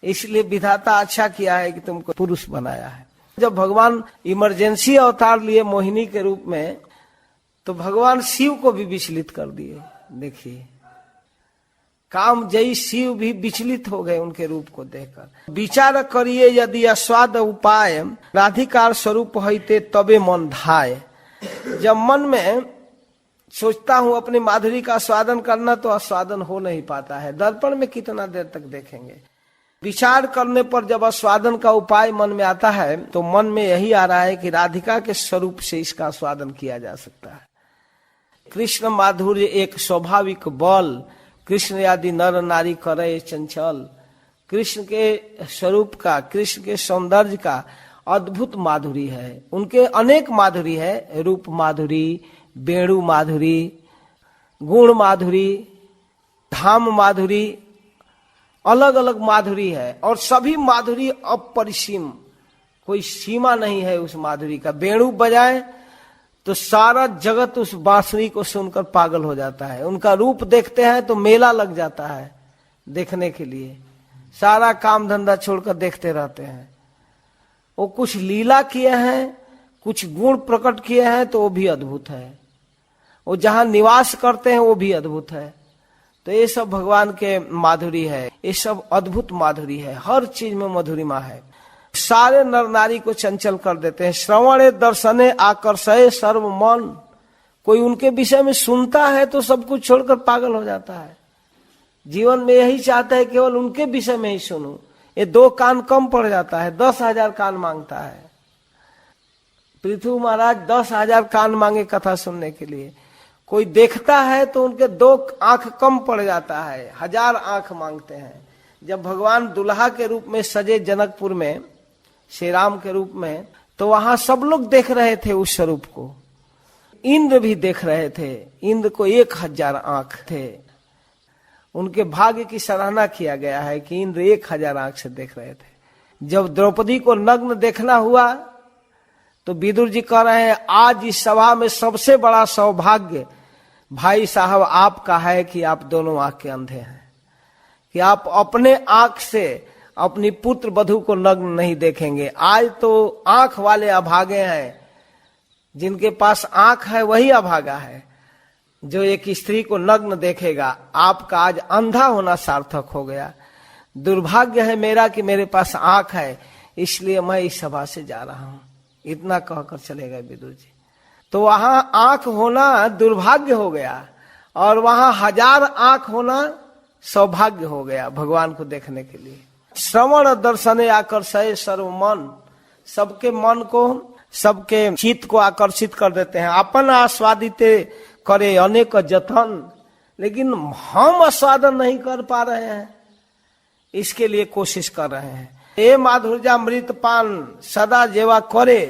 इसलिए विधाता अच्छा किया है कि तुमको पुरुष बनाया है। जब भगवान इमरजेंसी अवतार लिए मोहिनी के रूप में, तो भगवान शिव को भी विचलित कर दिए। देखिए, काम जयी शिव भी विचलित हो गए उनके रूप को देखकर। विचार करिए यदि आस्वाद उपाय राधिकार स्वरूप होते तबे मन धाय। जब मन में सोचता हूं अपनी माधुरी का आस्वादन करना, तो आस्वादन हो नहीं पाता है। दर्पण में कितना देर तक देखेंगे। विचार करने पर जब आस्वादन का उपाय मन में आता है, तो मन में यही आ रहा है कि राधिका के स्वरूप से इसका आस्वादन किया जा सकता है। कृष्ण माधुर्य एक स्वाभाविक बल, कृष्ण आदि नर नारी करे चंचल। कृष्ण के स्वरूप का, कृष्ण के सौंदर्य का अद्भुत माधुरी है। उनके अनेक माधुरी है, रूप माधुरी, वेणु माधुरी, गुण माधुरी, धाम माधुरी, अलग अलग माधुरी है। और सभी माधुरी अपरिसीम, कोई सीमा नहीं है उस माधुरी का। वेणु बजाए तो सारा जगत उस बांसुरी को सुनकर पागल हो जाता है। उनका रूप देखते हैं तो मेला लग जाता है देखने के लिए, सारा काम धंधा छोड़कर देखते रहते हैं। वो कुछ लीला किए हैं, कुछ गुण प्रकट किए हैं, तो वो भी अद्भुत है। वो जहां निवास करते हैं वो भी अद्भुत है। तो ये सब भगवान के माधुरी है, ये सब अद्भुत माधुरी है। हर चीज में मधुरिमा है। सारे नर नारी को चंचल कर देते हैं। श्रवणे दर्शने आकर्षय सर्व मन। कोई उनके विषय में सुनता है तो सब कुछ छोड़कर पागल हो जाता है। जीवन में यही चाहता है केवल उनके विषय में ही सुनूं। ये 2 कान कम पड़ जाता है, 10,000 कान मांगता है। पृथ्वी महाराज 10,000 कान मांगे कथा सुनने के लिए। कोई देखता है तो उनके 2 आंख कम पड़ जाता है, 1000 आंख मांगते हैं। जब भगवान दुल्हा के रूप में सजे जनकपुर में, श्री राम के रूप में, तो वहां सब लोग देख रहे थे उस स्वरूप को। इंद्र भी देख रहे थे। इंद्र को 1000 आंख थे। उनके भाग्य की सराहना किया गया है कि इंद्र 1000 आंख से देख रहे थे। जब द्रौपदी को नग्न देखना हुआ तो विदुर जी कह रहे हैं, आज इस सभा में सबसे बड़ा सौभाग्य भाई साहब आपका है कि आप दोनों आंख के अंधे हैं, कि आप अपने आंख से अपनी पुत्र वधू को नग्न नहीं देखेंगे। आज तो आंख वाले अभागे हैं, जिनके पास आंख है वही अभागा है जो एक स्त्री को नग्न देखेगा। आपका आज अंधा होना सार्थक हो गया। दुर्भाग्य है मेरा कि मेरे पास आंख है, इसलिए मैं इस सभा से जा रहा हूं। इतना कहकर चले गए विदुर जी। तो वहां आंख होना दुर्भाग्य हो गया और वहां 1000 आंख होना सौभाग्य हो गया भगवान को देखने के लिए। श्रवण दर्शने आकर्षय सर्व मन। सबके मन को, सबके चित्त को आकर्षित कर देते हैं। अपन आस्वादित करे अनेक जतन, लेकिन हम आस्वादन नहीं कर पा रहे हैं, इसके लिए कोशिश कर रहे हैं। ए माधुर्या मृत पान सदा जेवा करे,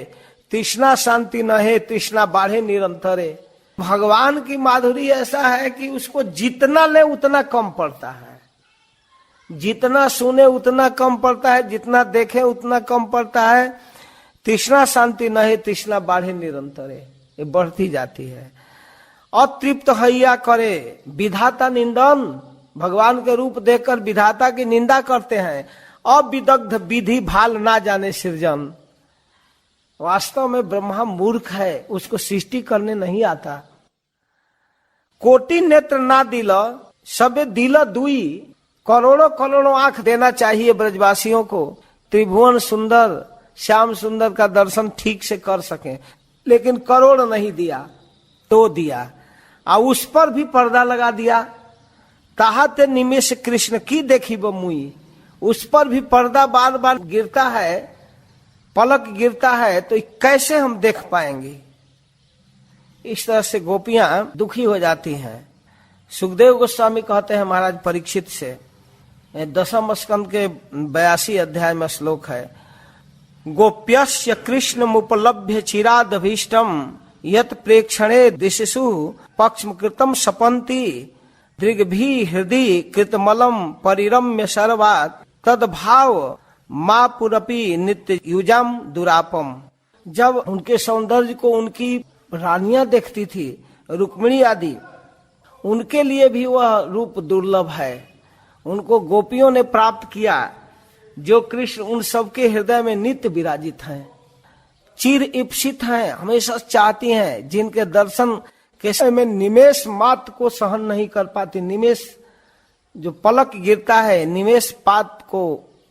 तृष्णा शांति न है तृष्णा बाढ़े निरंतरे। भगवान की माधुरी ऐसा है कि उसको जितना ले उतना कम पड़ता है, जितना सुने उतना कम पड़ता है, जितना देखे उतना कम पड़ता है। तृष्णा शांति न है तृष्णा बाढ़े निरंतरे, ये बढ़ती जाती है। अतृप्त हैया करे विधाता निंदन। भगवान के रूप देखकर विधाता की निंदा करते हैं। अविदग्ध विधि भाल ना जाने सृजन। वास्तव में ब्रह्मा मूर्ख है, उसको सृष्टि करने नहीं आता। कोटि नेत्र ना दिल सबे दिल दुई। करोड़ों करोड़ों आंख देना चाहिए ब्रजवासियों को, त्रिभुवन सुंदर श्याम सुंदर का दर्शन ठीक से कर सके, लेकिन करोड़ नहीं दिया तो दिया, और उस पर भी पर्दा लगा दिया। ताहते निमेष कृष्ण की देखी बमुई। उस पर भी पर्दा बार बार गिरता है, पलक गिरता है, तो कैसे हम देख पाएंगे। इस तरह से गोपियां दुखी हो जाती हैं। सुखदेव गोस्वामी कहते हैं महाराज परीक्षित से, 10वें स्कंद के 82 अध्याय में श्लोक है, गोप्यस्य कृष्णमुपलभ्य चिरादभीष्टम यत प्रेक्षणे दिशसु पक्षमकृतम सपन्ति दृग्भी हृदय कृतमलम परिरम्य सर्वात् तद्भाव माँ पुरपी नित्य युजम दुरापम। जब उनके सौंदर्य को उनकी रानियां देखती थी, रुक्मिणी आदि, उनके लिए भी वह रूप दुर्लभ है। उनको गोपियों ने प्राप्त किया, जो कृष्ण उन सबके हृदय में नित्य विराजित हैं, चिर इप्सित हैं, हमेशा चाहती हैं, जिनके दर्शन के समय में निमेष मात्र को सहन नहीं कर पाती। निमेष जो पलक गिरता है, निमेष पात को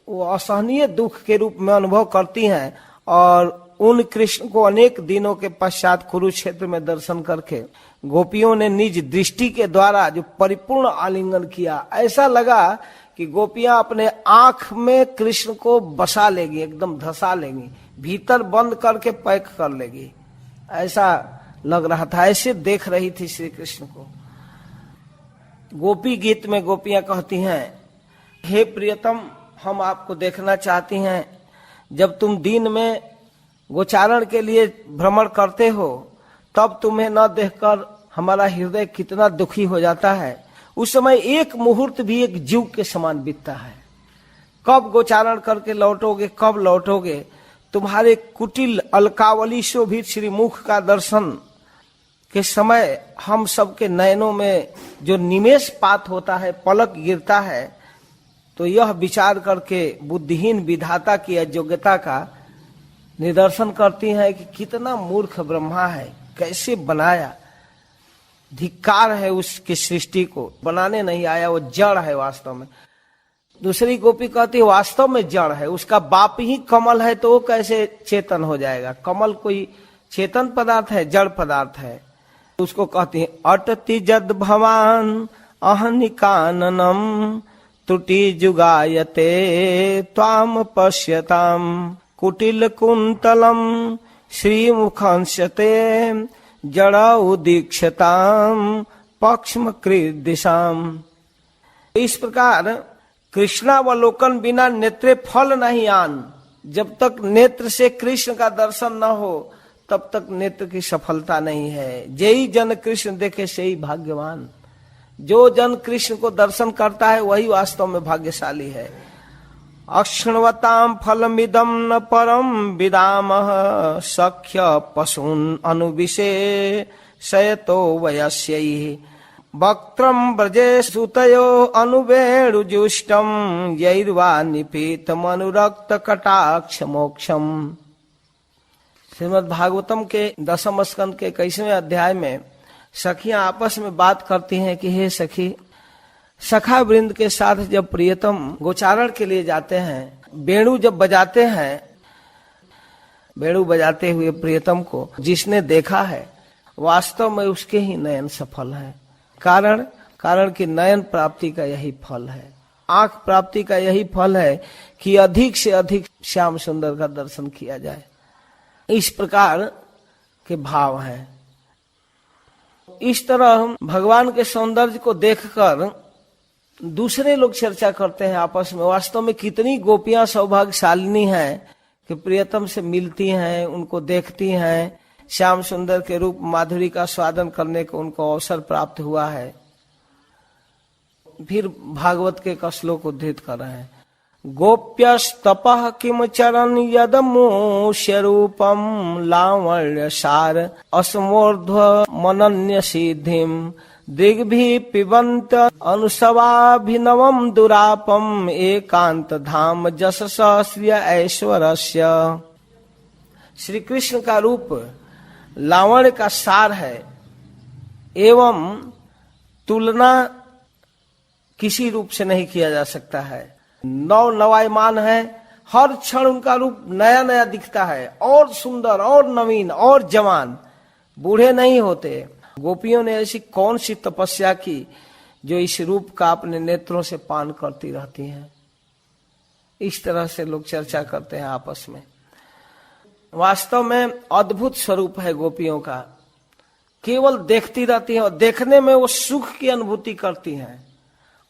वो असहनीय दुख के रूप में अनुभव करती हैं। और उन कृष्ण को अनेक दिनों के पश्चात कुरुक्षेत्र में दर्शन करके गोपियों ने निज दृष्टि के द्वारा जो परिपूर्ण आलिंगन किया, ऐसा लगा कि गोपियां अपने आंख में कृष्ण को बसा लेगी, एकदम धसा लेंगी, भीतर बंद करके पैक कर लेगी, ऐसा लग रहा था। ऐसे देख रही थी श्री कृष्ण को। गोपी गीत में गोपियां कहती हैं, हे प्रियतम, हम आपको देखना चाहती हैं। जब तुम दिन में गोचारण के लिए भ्रमण करते हो तब तुम्हें न देखकर हमारा हृदय कितना दुखी हो जाता है। उस समय एक मुहूर्त भी एक जीव के समान बीतता है। कब गोचारण करके लौटोगे, कब लौटोगे? तुम्हारे कुटिल अलकावली शोभित श्रीमुख का दर्शन के समय हम सबके नयनों में जो निमेष पात होता है, पलक गिरता है, तो यह विचार करके बुद्धिहीन विधाता की अयोग्यता का निदर्शन करती है कि कितना मूर्ख ब्रह्मा है, कैसे बनाया। धिक्कार है उसकी सृष्टि को, बनाने नहीं आया, वो जड़ है वास्तव में। दूसरी गोपी कहती है वास्तव में जड़ है, उसका बाप ही कमल है तो वो कैसे चेतन हो जाएगा? कमल कोई चेतन पदार्थ है, जड़ पदार्थ है। उसको कहती है अटति जद भवान अहनिकाननम त्रुटि जुगायते त्वाम पश्यताम कुटिल कुंतलम श्रीमुखंशते जड़ा उदीक्षताम पक्ष्म कृदिशाम। इस प्रकार कृष्णावलोकन बिना नेत्रे फल नहीं आन। जब तक नेत्र से कृष्ण का दर्शन न हो तब तक नेत्र की सफलता नहीं है। जेई जन कृष्ण देखे सेई भाग्यवान। जो जन कृष्ण को दर्शन करता है वही वास्तव में भाग्यशाली है। अक्षणवताम फलमिदम न परम विदामः सख्य पशून अनुविशेषयतो वयस्यैः वक्त्रम ब्रजे सुतयो अनुवेणुजुष्टम यैर्वा निपीत मनुरक्त कटाक्ष मोक्षम। श्रीमद् भागवतम के 10वें स्कंद के 21वें अध्याय में सखियां आपस में बात करती हैं कि हे सखी, सखा वृंद के साथ जब प्रियतम गोचारण के लिए जाते हैं, वेणु जब बजाते हैं, वेणु बजाते हुए प्रियतम को जिसने देखा है वास्तव में उसके ही नयन सफल है। कारण कि नयन प्राप्ति का यही फल है, आंख प्राप्ति का यही फल है कि अधिक से अधिक श्याम सुंदर का दर्शन किया जाए। इस प्रकार के भाव हैं। इस तरह भगवान के सौंदर्य को देखकर दूसरे लोग चर्चा करते हैं आपस में, वास्तव में कितनी गोपियां सौभाग्यशालिनी हैं कि प्रियतम से मिलती हैं, उनको देखती हैं, श्याम सुंदर के रूप माधुरी का स्वादन करने को उनको अवसर प्राप्त हुआ है। फिर भागवत के एक श्लोक उद्धृत कर रहे हैं, गोप्यस्तपः किम चरण यदमूष्य रूपम लावण्य सार असमोर्ध्व मनन्य सिद्धिम दिग्भि पिबंत अनुसवाभिनवम दुरापम एकांत धाम जसस श्रिय ऐश्वर्यस्य। श्री कृष्ण का रूप लावण्य का सार है एवं तुलना किसी रूप से नहीं किया जा सकता है। नव नवायमान है, हर क्षण उनका रूप नया नया दिखता है, और सुंदर और नवीन और जवान, बूढ़े नहीं होते। गोपियों ने ऐसी कौन सी तपस्या की जो इस रूप का अपने नेत्रों से पान करती रहती हैं। इस तरह से लोग चर्चा करते हैं आपस में। वास्तव में अद्भुत स्वरूप है गोपियों का, केवल देखती रहती हैं और देखने में वो सुख की अनुभूति करती हैं,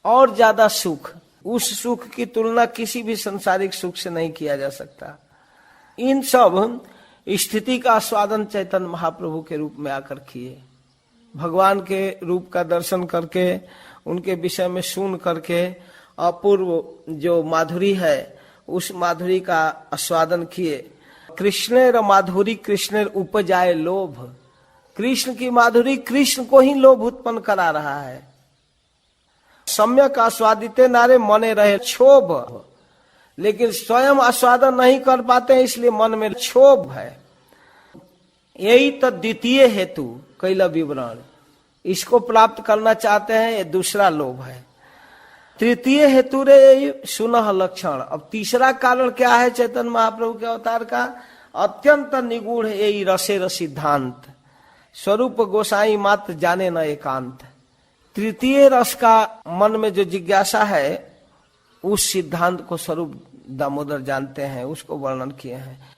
और ज्यादा सुख। उस सुख की तुलना किसी भी संसारिक सुख से नहीं किया जा सकता। इन सब स्थिति का आस्वादन चैतन्य महाप्रभु के रूप में आकर किए। भगवान के रूप का दर्शन करके, उनके विषय में सुन करके अपूर्व जो माधुरी है उस माधुरी का आस्वादन किए। कृष्णेर माधुरी कृष्णेर उपजाए लोभ। कृष्ण की माधुरी कृष्ण को ही लोभ उत्पन्न करा रहा है। सम्यक आस्वादिते नारे मने रहे क्षोभ, लेकिन स्वयं आस्वादन नहीं कर पाते इसलिए मन में क्षोभ है। यही तो द्वितीय हेतु कैला विवरण। इसको प्राप्त करना चाहते हैं, ये दूसरा लोभ है। तृतीय हेतु रे सुनह लक्षण। अब तीसरा कारण क्या है चैतन्य महाप्रभु के अवतार का? अत्यंत निगूढ़ यही रसे सिद्धांत, स्वरूप गोसाई मात्र जाने न एकांत। तृतीय रस का मन में जो जिज्ञासा है, उस सिद्धांत को स्वरूप दामोदर जानते हैं, उसको वर्णन किए हैं।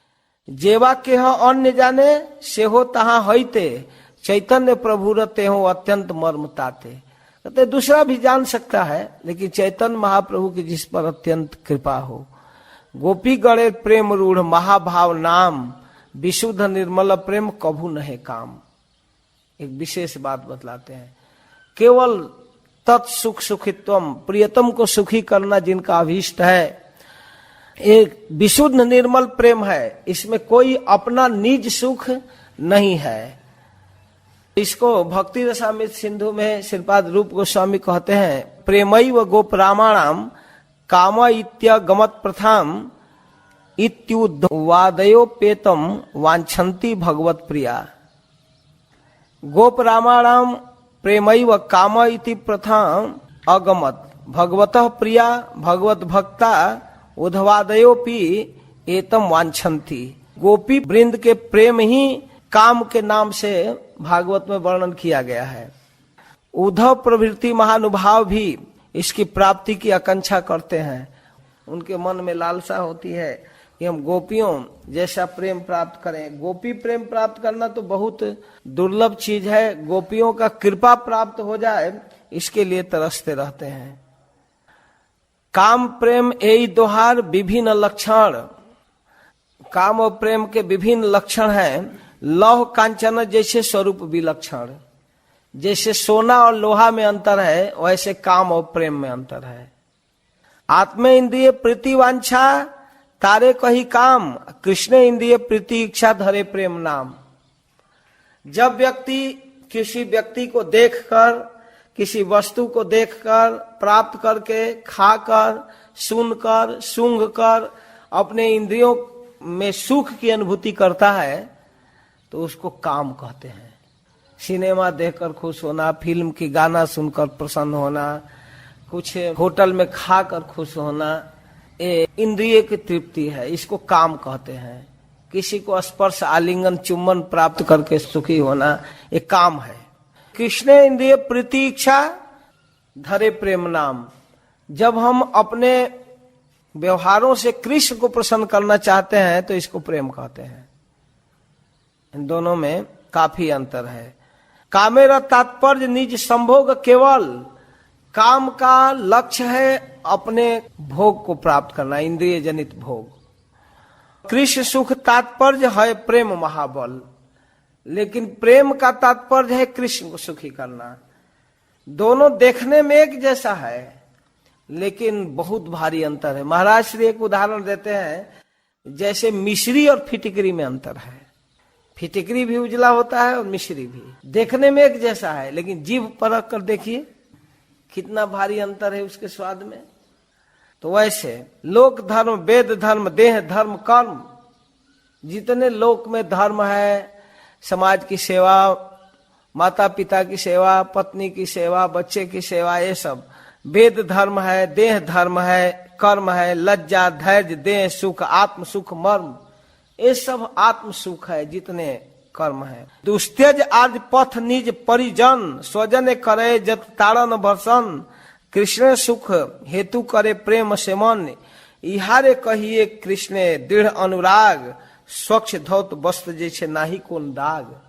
जेवा के हो अन्य जाने, से हो तहा होते, चैतन्य प्रभु रते हो अत्यंत मर्म ताते। कहते दूसरा भी जान सकता है, लेकिन चैतन्य महाप्रभु की जिस पर अत्यंत कृपा हो। गोपी गणे प्रेम रूढ़ महाभाव नाम, विशुद्ध निर्मल प्रेम कभू नहे काम। एक विशेष बात बतलाते हैं, केवल तत्सुख सुखित्वम, प्रियतम को सुखी करना जिनका अभीष्ट है, एक विशुद्ध निर्मल प्रेम है, इसमें कोई अपना निज सुख नहीं है। इसको भक्ति रसामृत सिंधु में श्रीपाद रूप गोस्वामी कहते हैं, प्रेमैव गोप रामाणाम काम इत्यगमत प्रथाम इत्युद्वादयोपेतम वांछन्ति भगवत प्रिया। गोप रामाणाम प्रेमैव काम इति प्रथाम अगमत भगवतः प्रिया भगवत भक्ता उद्वादयोपि एतम वांछन्ति। गोपी वृंद के प्रेम ही काम के नाम से भागवत में वर्णन किया गया है। उद्धव प्रभृति महानुभाव भी इसकी प्राप्ति की आकांक्षा करते हैं। उनके मन में लालसा होती है कि हम गोपियों जैसा प्रेम प्राप्त करें। गोपी प्रेम प्राप्त करना तो बहुत दुर्लभ चीज है, गोपियों का कृपा प्राप्त हो जाए इसके लिए तरसते रहते हैं। काम प्रेम एई दोहार विभिन्न लक्षण। काम और प्रेम के विभिन्न लक्षण हैं। लौह कांचन जैसे स्वरूप विलक्षण, जैसे सोना और लोहा में अंतर है, वैसे काम और प्रेम में अंतर है। आत्म इंद्रिय प्रीति वांछा तारे कही काम, कृष्ण इंद्रिय प्रीति इच्छा धरे प्रेम नाम। जब व्यक्ति किसी व्यक्ति को देखकर, किसी वस्तु को देखकर, प्राप्त करके, खाकर, सुनकर, सूंघकर अपने इंद्रियों में सुख की अनुभूति करता है, तो उसको काम कहते हैं। सिनेमा देखकर खुश होना, फिल्म की गाना सुनकर प्रसन्न होना, कुछ होटल में खाकर खुश होना, ये इंद्रिय की तृप्ति है, इसको काम कहते हैं। किसी को स्पर्श आलिंगन चुम्बन प्राप्त करके सुखी होना, ये काम है। कृष्ण इंद्रिय प्रीति इच्छा धरे प्रेम नाम। जब हम अपने व्यवहारों से कृष्ण को प्रसन्न करना चाहते हैं तो इसको प्रेम कहते हैं। इन दोनों में काफी अंतर है। कामेरा तात्पर्य निज संभोग केवल। काम का लक्ष्य है अपने भोग को प्राप्त करना, इंद्रिय जनित भोग। कृष्ण सुख तात्पर्य है प्रेम महाबल, लेकिन प्रेम का तात्पर्य है कृष्ण को सुखी करना। दोनों देखने में एक जैसा है, लेकिन बहुत भारी अंतर है। महाराज श्री एक उदाहरण देते हैं, जैसे मिश्री और फिटकरी में अंतर है। फिटकरी भी उजला होता है और मिश्री भी। देखने में एक जैसा है, लेकिन जीभ परख कर देखिए कितना भारी अंतर है उसके स्वाद में। तो वैसे लोक धर्म, वेद धर्म, देह धर्म, कर्म, जितने लोक में धर्म है, समाज की सेवा, माता पिता की सेवा, पत्नी की सेवा, बच्चे की सेवा, ये सब वेद धर्म है, देह धर्म है, कर्म है, लज्जा, धैर्य, देह सुख, आत्म सुख, मर्म, ये सब आत्म सुख है जितने कर्म है। दुस्त्यज आदि पथ निज परिजन, स्वजन करे जत तारण भर्सन, कृष्ण सुख हेतु करे प्रेम से मन, इहारे कहिए कृष्ण दृढ़ अनुराग, स्वच्छ धौत वस्त्र जैसे नाही कोन दाग।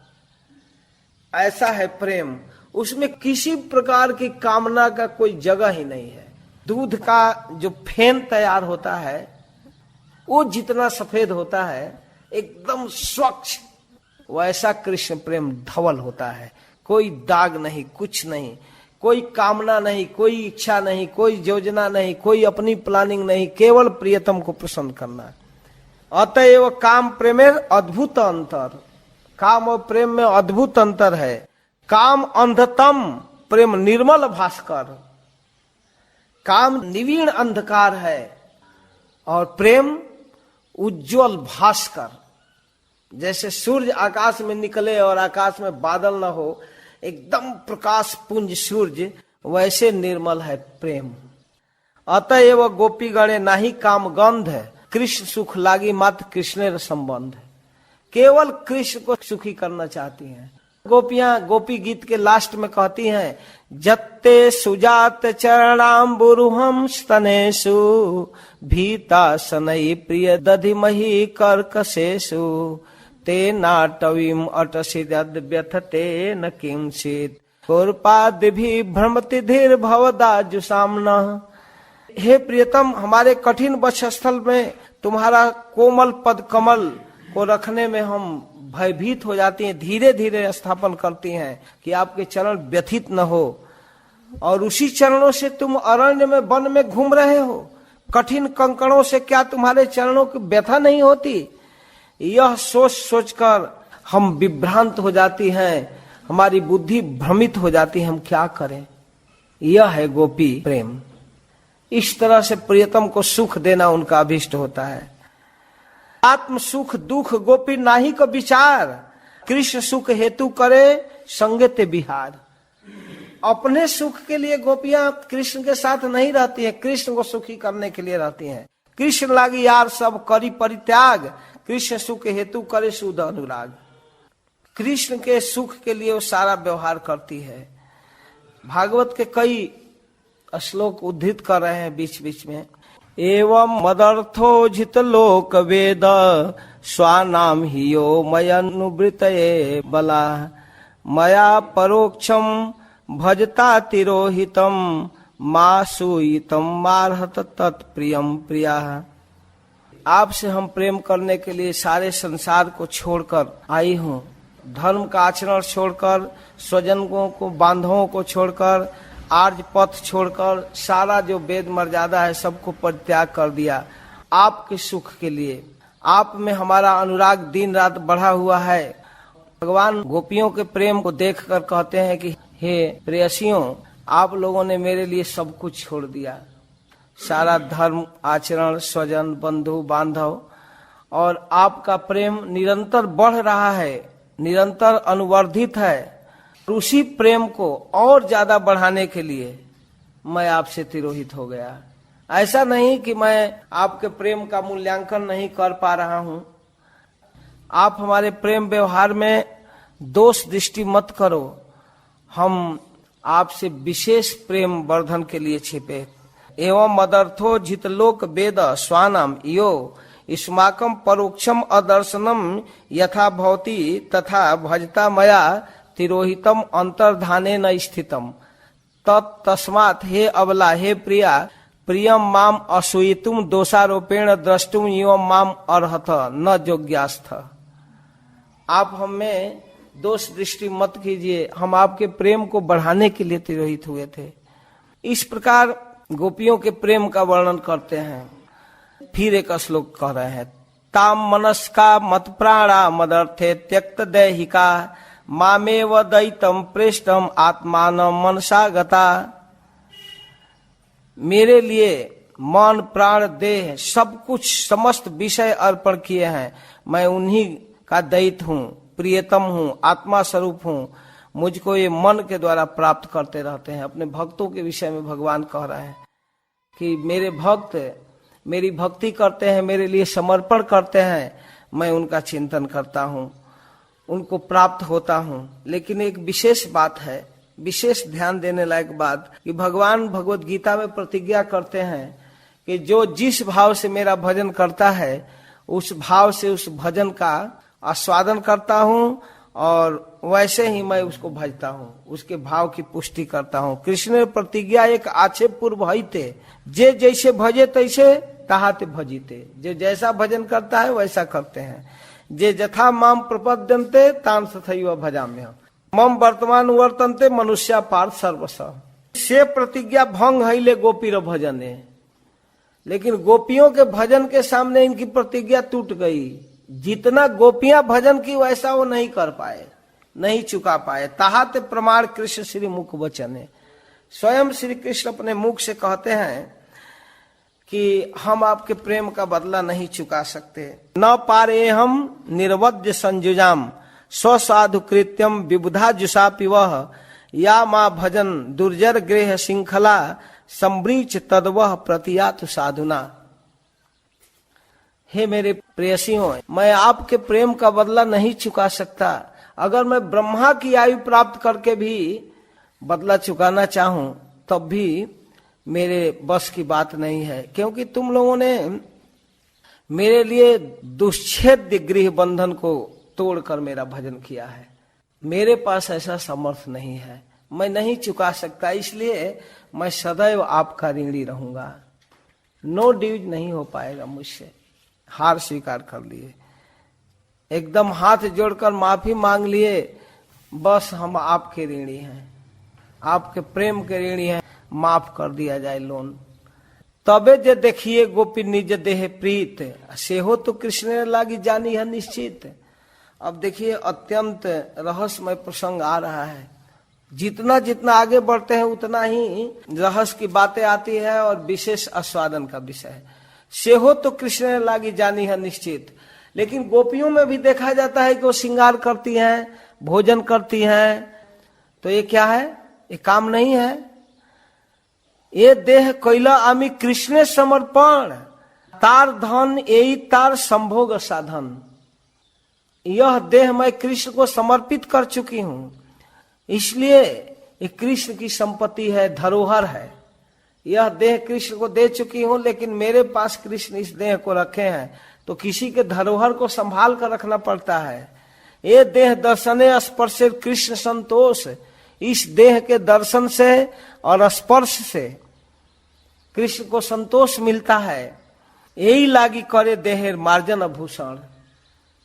ऐसा है प्रेम, उसमें किसी प्रकार की कामना का कोई जगह ही नहीं है। दूध का जो फेन तैयार होता है वो जितना सफेद होता है, एकदम स्वच्छ, वैसा कृष्ण प्रेम धवल होता है। कोई दाग नहीं, कुछ नहीं, कोई कामना नहीं, कोई इच्छा नहीं, कोई योजना नहीं, कोई अपनी प्लानिंग नहीं, केवल प्रियतम को प्रसन्न करना। अतएव काम प्रेमेर अद्भुत अंतर। काम और प्रेम में अद्भुत अंतर है। काम अंधतम, प्रेम निर्मल भास्कर। काम निवीण अंधकार है और प्रेम उज्जवल भास्कर। जैसे सूर्य आकाश में निकले और आकाश में बादल न हो, एकदम प्रकाश पुंज सूर्य, वैसे निर्मल है प्रेम। अतएव गोपी गणे नाही काम गंध है, कृष्ण सुख लागी मात्र कृष्ण संबंध है। केवल कृष्ण को सुखी करना चाहती हैं गोपियां। गोपी गीत के लास्ट में कहती हैं, जत्ते सुजात चरणाम्बुरुहं स्तनेषु भीता सनई प्रिय दधिमहि कर्कशेषु ते नाटवीम अटसिद्ध व्यथते न किंचित् कुर्पादिभि भ्रमति धीर भवदाजु सामना। हे प्रियतम, हमारे कठिन वक्षस्थल में तुम्हारा कोमल पद कमल को रखने में हम भयभीत हो जाती हैं, धीरे धीरे स्थापन करती हैं कि आपके चरण व्यथित न हो। और उसी चरणों से तुम अरण्य में वन में घूम रहे हो, कठिन कंकड़ों से क्या तुम्हारे चरणों की व्यथा नहीं होती? यह सोच सोचकर हम विभ्रांत हो जाती हैं, हमारी बुद्धि भ्रमित हो जाती है, हम क्या करें। यह है गोपी प्रेम। इस तरह से प्रियतम को सुख देना उनका अभिष्ट होता है। आत्म सुख दुख गोपी नाही को विचार, कृष्ण सुख हेतु करे संगते बिहार। अपने सुख के लिए गोपियां कृष्ण के साथ नहीं रहती हैं, कृष्ण को सुखी करने के लिए रहती हैं। कृष्ण लागी यार सब करी परित्याग, कृष्ण सुख हेतु करे शुद्ध अनुराग। कृष्ण के सुख के लिए वो सारा व्यवहार करती है। भागवत के कई श्लोक उद्धृत कर रहे हैं बीच बीच में। एवं मदर्थोजित लोक वेद स्वानाम हियो मयनुवृतये बला मया परोक्षम भजता तिरोहितम मासूयितम मारहत तत्प्रियम प्रिया। आपसे हम प्रेम करने के लिए सारे संसार को छोड़कर आई हूँ, धर्म का आचरण छोड़कर, स्वजनों को बांधवों को छोड़कर, आर्य पथ छोड़कर, सारा जो वेद मर्यादा है सबको परित्याग कर दिया आपके सुख के लिए। आप में हमारा अनुराग दिन रात बढ़ा हुआ है। भगवान गोपियों के प्रेम को देखकर कहते हैं कि हे प्रेयसियों, आप लोगों ने मेरे लिए सब कुछ छोड़ दिया, सारा धर्म आचरण, स्वजन बंधु बांधव, और आपका प्रेम निरंतर बढ़ रहा है, निरंतर अनुवर्धित है। उसी प्रेम को और ज्यादा बढ़ाने के लिए मैं आपसे तिरोहित हो गया। ऐसा नहीं कि मैं आपके प्रेम का मूल्यांकन नहीं कर पा रहा हूं। आप हमारे प्रेम व्यवहार में दोष दृष्टि मत करो, हम आपसे विशेष प्रेम वर्धन के लिए छिपे। एवं मदर्थो जितलोक वेद स्वानम यो इस्माकम परोक्षम अदर्शनम यथा भवति तथा भजता मया तिरोहितम अंतर्धाने न स्थितम तस्मात् हे अबला हे प्रिया प्रियम माम असूयितुम दोषारोपेण द्रष्टुम एवं माम अर्हत न योग्यास्थ। आप हमें दोष दृष्टि मत कीजिए, हम आपके प्रेम को बढ़ाने के लिए तिरोहित हुए थे। इस प्रकार गोपियों के प्रेम का वर्णन करते हैं। फिर एक श्लोक कह रहे हैं, ताम मनस्का मत प्राणा मदर्थे त्यक्त दैहिका मामेव दैतम प्रेष्टम आत्मान मनसा गता। मेरे लिए मन प्राण देह सब कुछ समस्त विषय अर्पण किए हैं, मैं उन्हीं का दैत हूँ, प्रियतम हूँ, आत्मा स्वरूप हूँ। मुझको ये मन के द्वारा प्राप्त करते रहते हैं। अपने भक्तों के विषय में भगवान कह रहे हैं कि मेरे भक्त मेरी भक्ति करते हैं, मेरे लिए समर्पण करते हैं, मैं उनका चिंतन करता हूँ, उनको प्राप्त होता हूँ। लेकिन एक विशेष बात है, विशेष ध्यान देने लायक बात, कि भगवान भगवत गीता में प्रतिज्ञा करते हैं कि जो जिस भाव से मेरा भजन करता है उस भाव से उस भजन का आस्वादन करता हूँ और वैसे ही मैं उसको भजता हूँ, उसके भाव की पुष्टि करता हूँ। कृष्ण ने प्रतिज्ञा एक आक्षेप पूर्व भजते, जे जैसे भजे तैसे ताहाते भजीते। जो जैसा भजन करता है वैसा करते हैं। जे जथा माम प्रपद्यन्ते तान तथैव भजाम्यहम् मम वर्तमान वर्तन्ते मनुष्या पार्थ सर्वश। से प्रतिज्ञा भंग हईले गोपीर भजने। लेकिन गोपियों के भजन के सामने इनकी प्रतिज्ञा टूट गई। जितना गोपियां भजन की वैसा वो नहीं कर पाए, नहीं चुका पाए। ताहाते प्रमाण कृष्ण श्री मुख वचने। स्वयं श्री कृष्ण अपने मुख से कहते हैं कि हम आपके प्रेम का बदला नहीं चुका सकते। न पारे हम निर्वज्य संजुजाम स्वसाधु कृत्यम विबुधा जुषापि वह या माँ भजन दुर्जर गृह श्रृंखला संब्रीच तदवह प्रतियातु साधुना। हे मेरे प्रेयसियों, मैं आपके प्रेम का बदला नहीं चुका सकता। अगर मैं ब्रह्मा की आयु प्राप्त करके भी बदला चुकाना चाहूं तब भी मेरे बस की बात नहीं है, क्योंकि तुम लोगों ने मेरे लिए दुश्छेद्य गृह बंधन को तोड़कर मेरा भजन किया है। मेरे पास ऐसा समर्थ नहीं है, मैं नहीं चुका सकता, इसलिए मैं सदैव आपका ऋणी रहूंगा। नो ड्यूज नहीं हो पाएगा मुझसे। हार स्वीकार कर लिए, एकदम हाथ जोड़कर माफी मांग लिए, बस हम आपके ऋणी हैं, आपके प्रेम के ऋणी हैं, माफ कर दिया जाए लोन। तबे जे देखिए गोपी निज देह प्रीत से हो तो कृष्ण लागी जानी है निश्चित। अब देखिए अत्यंत रहस्यमय प्रसंग आ रहा है। जितना जितना आगे बढ़ते हैं उतना ही रहस्य की बातें आती है और विशेष आस्वादन का विषय है। से हो तो कृष्ण लागी जानी है निश्चित। लेकिन गोपियों में भी देखा जाता है कि वो श्रृंगार करती हैं, भोजन करती हैं, तो ये क्या है? ये काम नहीं है। ये देह कैला आमी कृष्ण समर्पण, तार धन यही तार संभोग साधन। यह देह मैं कृष्ण को समर्पित कर चुकी हूं, इसलिए ये कृष्ण की संपत्ति है, धरोहर है। यह देह कृष्ण को दे चुकी हूं, लेकिन मेरे पास कृष्ण इस देह को रखे हैं, तो किसी के धरोहर को संभाल कर रखना पड़ता है। ये देह दर्शने स्पर्शे कृष्ण संतोष। इस देह के दर्शन से और स्पर्श से कृष्ण को संतोष मिलता है। यही लागी करे देह मार्जन आभूषण।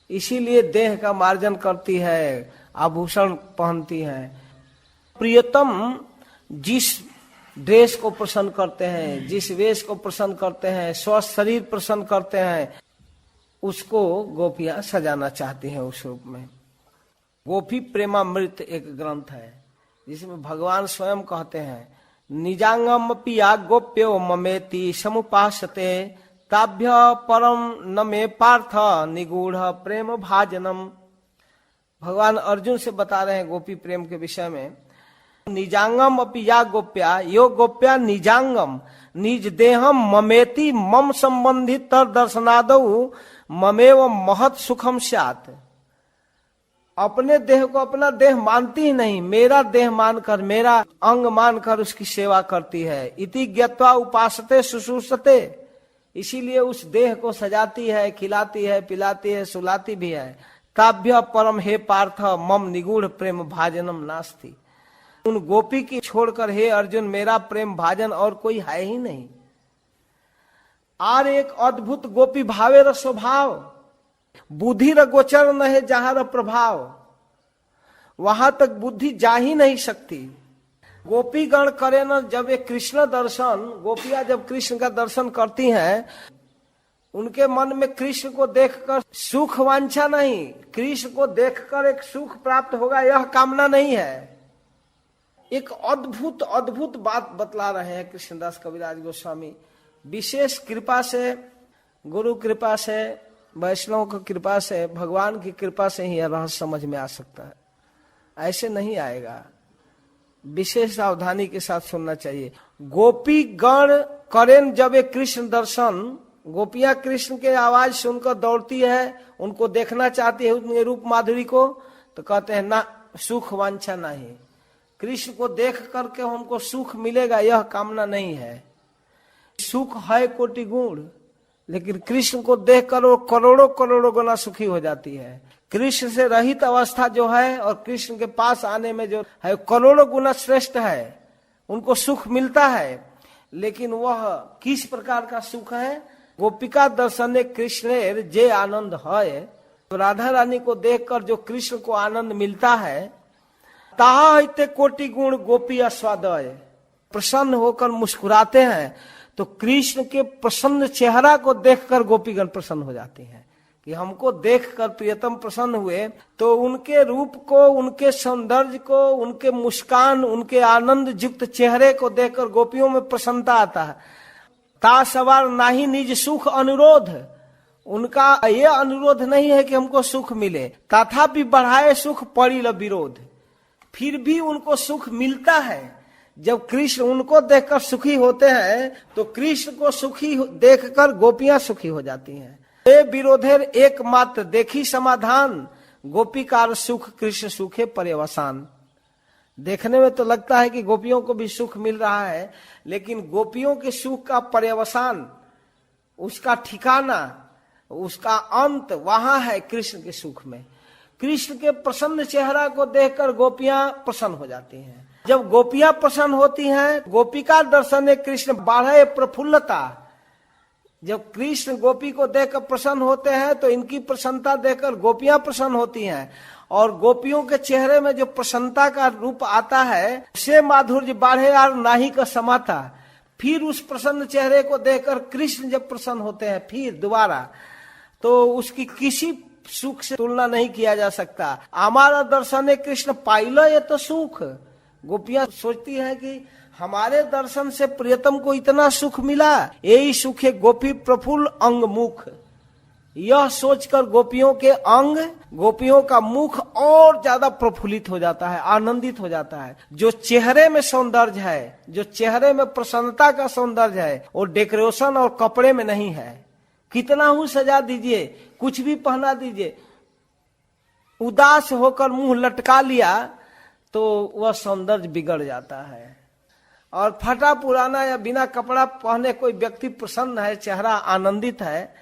इसीलिए देह का मार्जन करती है, आभूषण पहनती है। प्रियतम जिस ड्रेस को प्रसन्न करते हैं, जिस वेश को प्रसन्न करते हैं, स्वस्थ शरीर प्रसन्न करते हैं, उसको गोपियां सजाना चाहती हैं उस रूप में। गोपी प्रेमामृत एक ग्रंथ है जिसमें भगवान स्वयं कहते हैं, निजांगम पिया गोप्यो ममेति समुपासते ताभ्य परम न मे पार्थ निगूढ़ प्रेम भाजनम। भगवान अर्जुन से बता रहे हैं गोपी प्रेम के विषय में। निजांगम अपि या गोप्या यो गोप्या निजांगम निज देहम ममेति मम संबंधित तर दर्शनादौ ममेव महत सुखम स्यात्। अपने देह को अपना देह मानती ही नहीं, मेरा देह मानकर, मेरा अंग मानकर उसकी सेवा करती है। इति ज्ञत्वा उपासते शुश्रूषते। इसीलिए उस देह को सजाती है, खिलाती है, पिलाती है, सुलाती भी है। ताभ्य परम हे पार्थ मम निगूढ़ प्रेम भाजनम नास्ति। उन गोपी की छोड़कर हे अर्जुन मेरा प्रेम भाजन और कोई है ही नहीं। आर एक अद्भुत गोपी भावे र स्वभाव, बुद्धि र गोचर न है जहां र प्रभाव। वहां तक बुद्धि जा ही नहीं सकती। गोपी गण करे न जब एक कृष्ण दर्शन, गोपियां जब कृष्ण का दर्शन करती हैं, उनके मन में कृष्ण को देखकर सुख वांछा नहीं, कृष्ण को देखकर एक सुख प्राप्त होगा यह कामना नहीं है। एक अद्भुत अद्भुत बात बतला रहे हैं कृष्णदास कविराज गोस्वामी। विशेष कृपा से, गुरु कृपा से, वैष्णव की कृपा से, भगवान की कृपा से ही यह रहस्य समझ में आ सकता है, ऐसे नहीं आएगा। विशेष सावधानी के साथ सुनना चाहिए। गोपी गण करें जब एक कृष्ण दर्शन, गोपियां कृष्ण के आवाज सुनकर दौड़ती है, उनको देखना चाहती है उनके रूप माधुरी को, तो कहते हैं ना सुख वांछा नहीं, कृष्ण को देख करके हमको सुख मिलेगा यह कामना नहीं है। सुख है कोटि गुण, लेकिन कृष्ण को देखकर वो करोड़ों करोड़ों गुना सुखी हो जाती है। कृष्ण से रहित अवस्था जो है और कृष्ण के पास आने में जो है करोड़ों गुना श्रेष्ठ है, उनको सुख मिलता है। लेकिन वह किस प्रकार का सुख है? गोपिका दर्शने कृष्ण जे आनंद है। तो राधा रानी को देखकर जो कृष्ण को आनंद मिलता है, ताहते कोटि गुण गोपी आस्वादय। प्रसन्न होकर मुस्कुराते हैं तो कृष्ण के प्रसन्न चेहरा को देखकर गोपीगण प्रसन्न हो जाती हैं कि हमको देखकर प्रियतम प्रसन्न हुए, तो उनके रूप को, उनके सौंदर्य को, उनके मुस्कान, उनके आनंद युक्त चेहरे को देखकर गोपियों में प्रसन्नता आता है। ता सवार नाही निज सुख अनुरोध। उनका ये अनुरोध नहीं है कि हमको सुख मिले, तथापि बढ़ाए सुख पड़ी ल विरोध, फिर भी उनको सुख मिलता है। जब कृष्ण उनको देखकर सुखी होते हैं तो कृष्ण को सुखी देखकर गोपियां सुखी हो जाती हैं। ये विरोधेर एकमात्र देखी समाधान, गोपिकार सुख कृष्ण सुखे पर्यवसान। देखने में तो लगता है कि गोपियों को भी सुख मिल रहा है, लेकिन गोपियों के सुख का पर्यवसान, उसका ठिकाना, उसका अंत वहां है कृष्ण के सुख में। कृष्ण के प्रसन्न चेहरा को देखकर गोपियां प्रसन्न हो जाती हैं। जब गोपियां प्रसन्न होती हैं, गोपिका दर्शन कृष्ण बाढ़े प्रफुल्लता। जब कृष्ण गोपी को देखकर प्रसन्न होते हैं तो इनकी प्रसन्नता देखकर गोपियां प्रसन्न होती हैं, और गोपियों के चेहरे में जो प्रसन्नता का रूप आता है, से माधुर्य बाढ़े और नाही का समाता। फिर उस प्रसन्न चेहरे को देखकर कृष्ण जब प्रसन्न होते हैं फिर दोबारा, तो उसकी किसी सुख से तुलना नहीं किया जा सकता। हमारा दर्शन कृष्ण पाइलो ये तो सुख। गोपियां सोचती है कि हमारे दर्शन से प्रियतम को इतना सुख मिला, यही सुख है गोपी प्रफुल्ल अंग मुख। यह सोचकर गोपियों के अंग, गोपियों का मुख और ज्यादा प्रफुल्लित हो जाता है, आनंदित हो जाता है। जो चेहरे में सौंदर्य है, जो चेहरे में प्रसन्नता का सौंदर्य है, वो डेकोरेशन और कपड़े में नहीं है। कितना ही सजा दीजिए, कुछ भी पहना दीजिए, उदास होकर मुंह लटका लिया तो वह सौंदर्य बिगड़ जाता है। और फटा पुराना या बिना कपड़ा पहने कोई व्यक्ति प्रसन्न है, चेहरा आनंदित है,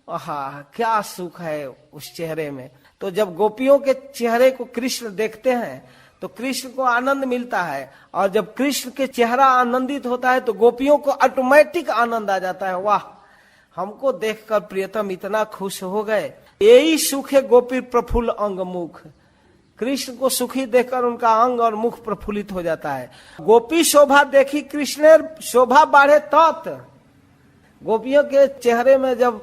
आहा क्या सुख है उस चेहरे में। तो जब गोपियों के चेहरे को कृष्ण देखते हैं तो कृष्ण को आनंद मिलता है, और जब कृष्ण के चेहरा आनंदित होता है तो गोपियों को ऑटोमेटिक आनंद आ जाता है। वाह, हमको देखकर प्रियतम इतना खुश हो गए। यही सुख है गोपी प्रफुल्ल अंग मुख। कृष्ण को सुखी देखकर उनका अंग और मुख प्रफुल्लित हो जाता है। गोपी शोभा देखी कृष्ण शोभा बाढ़े तत्। गोपियों के चेहरे में जब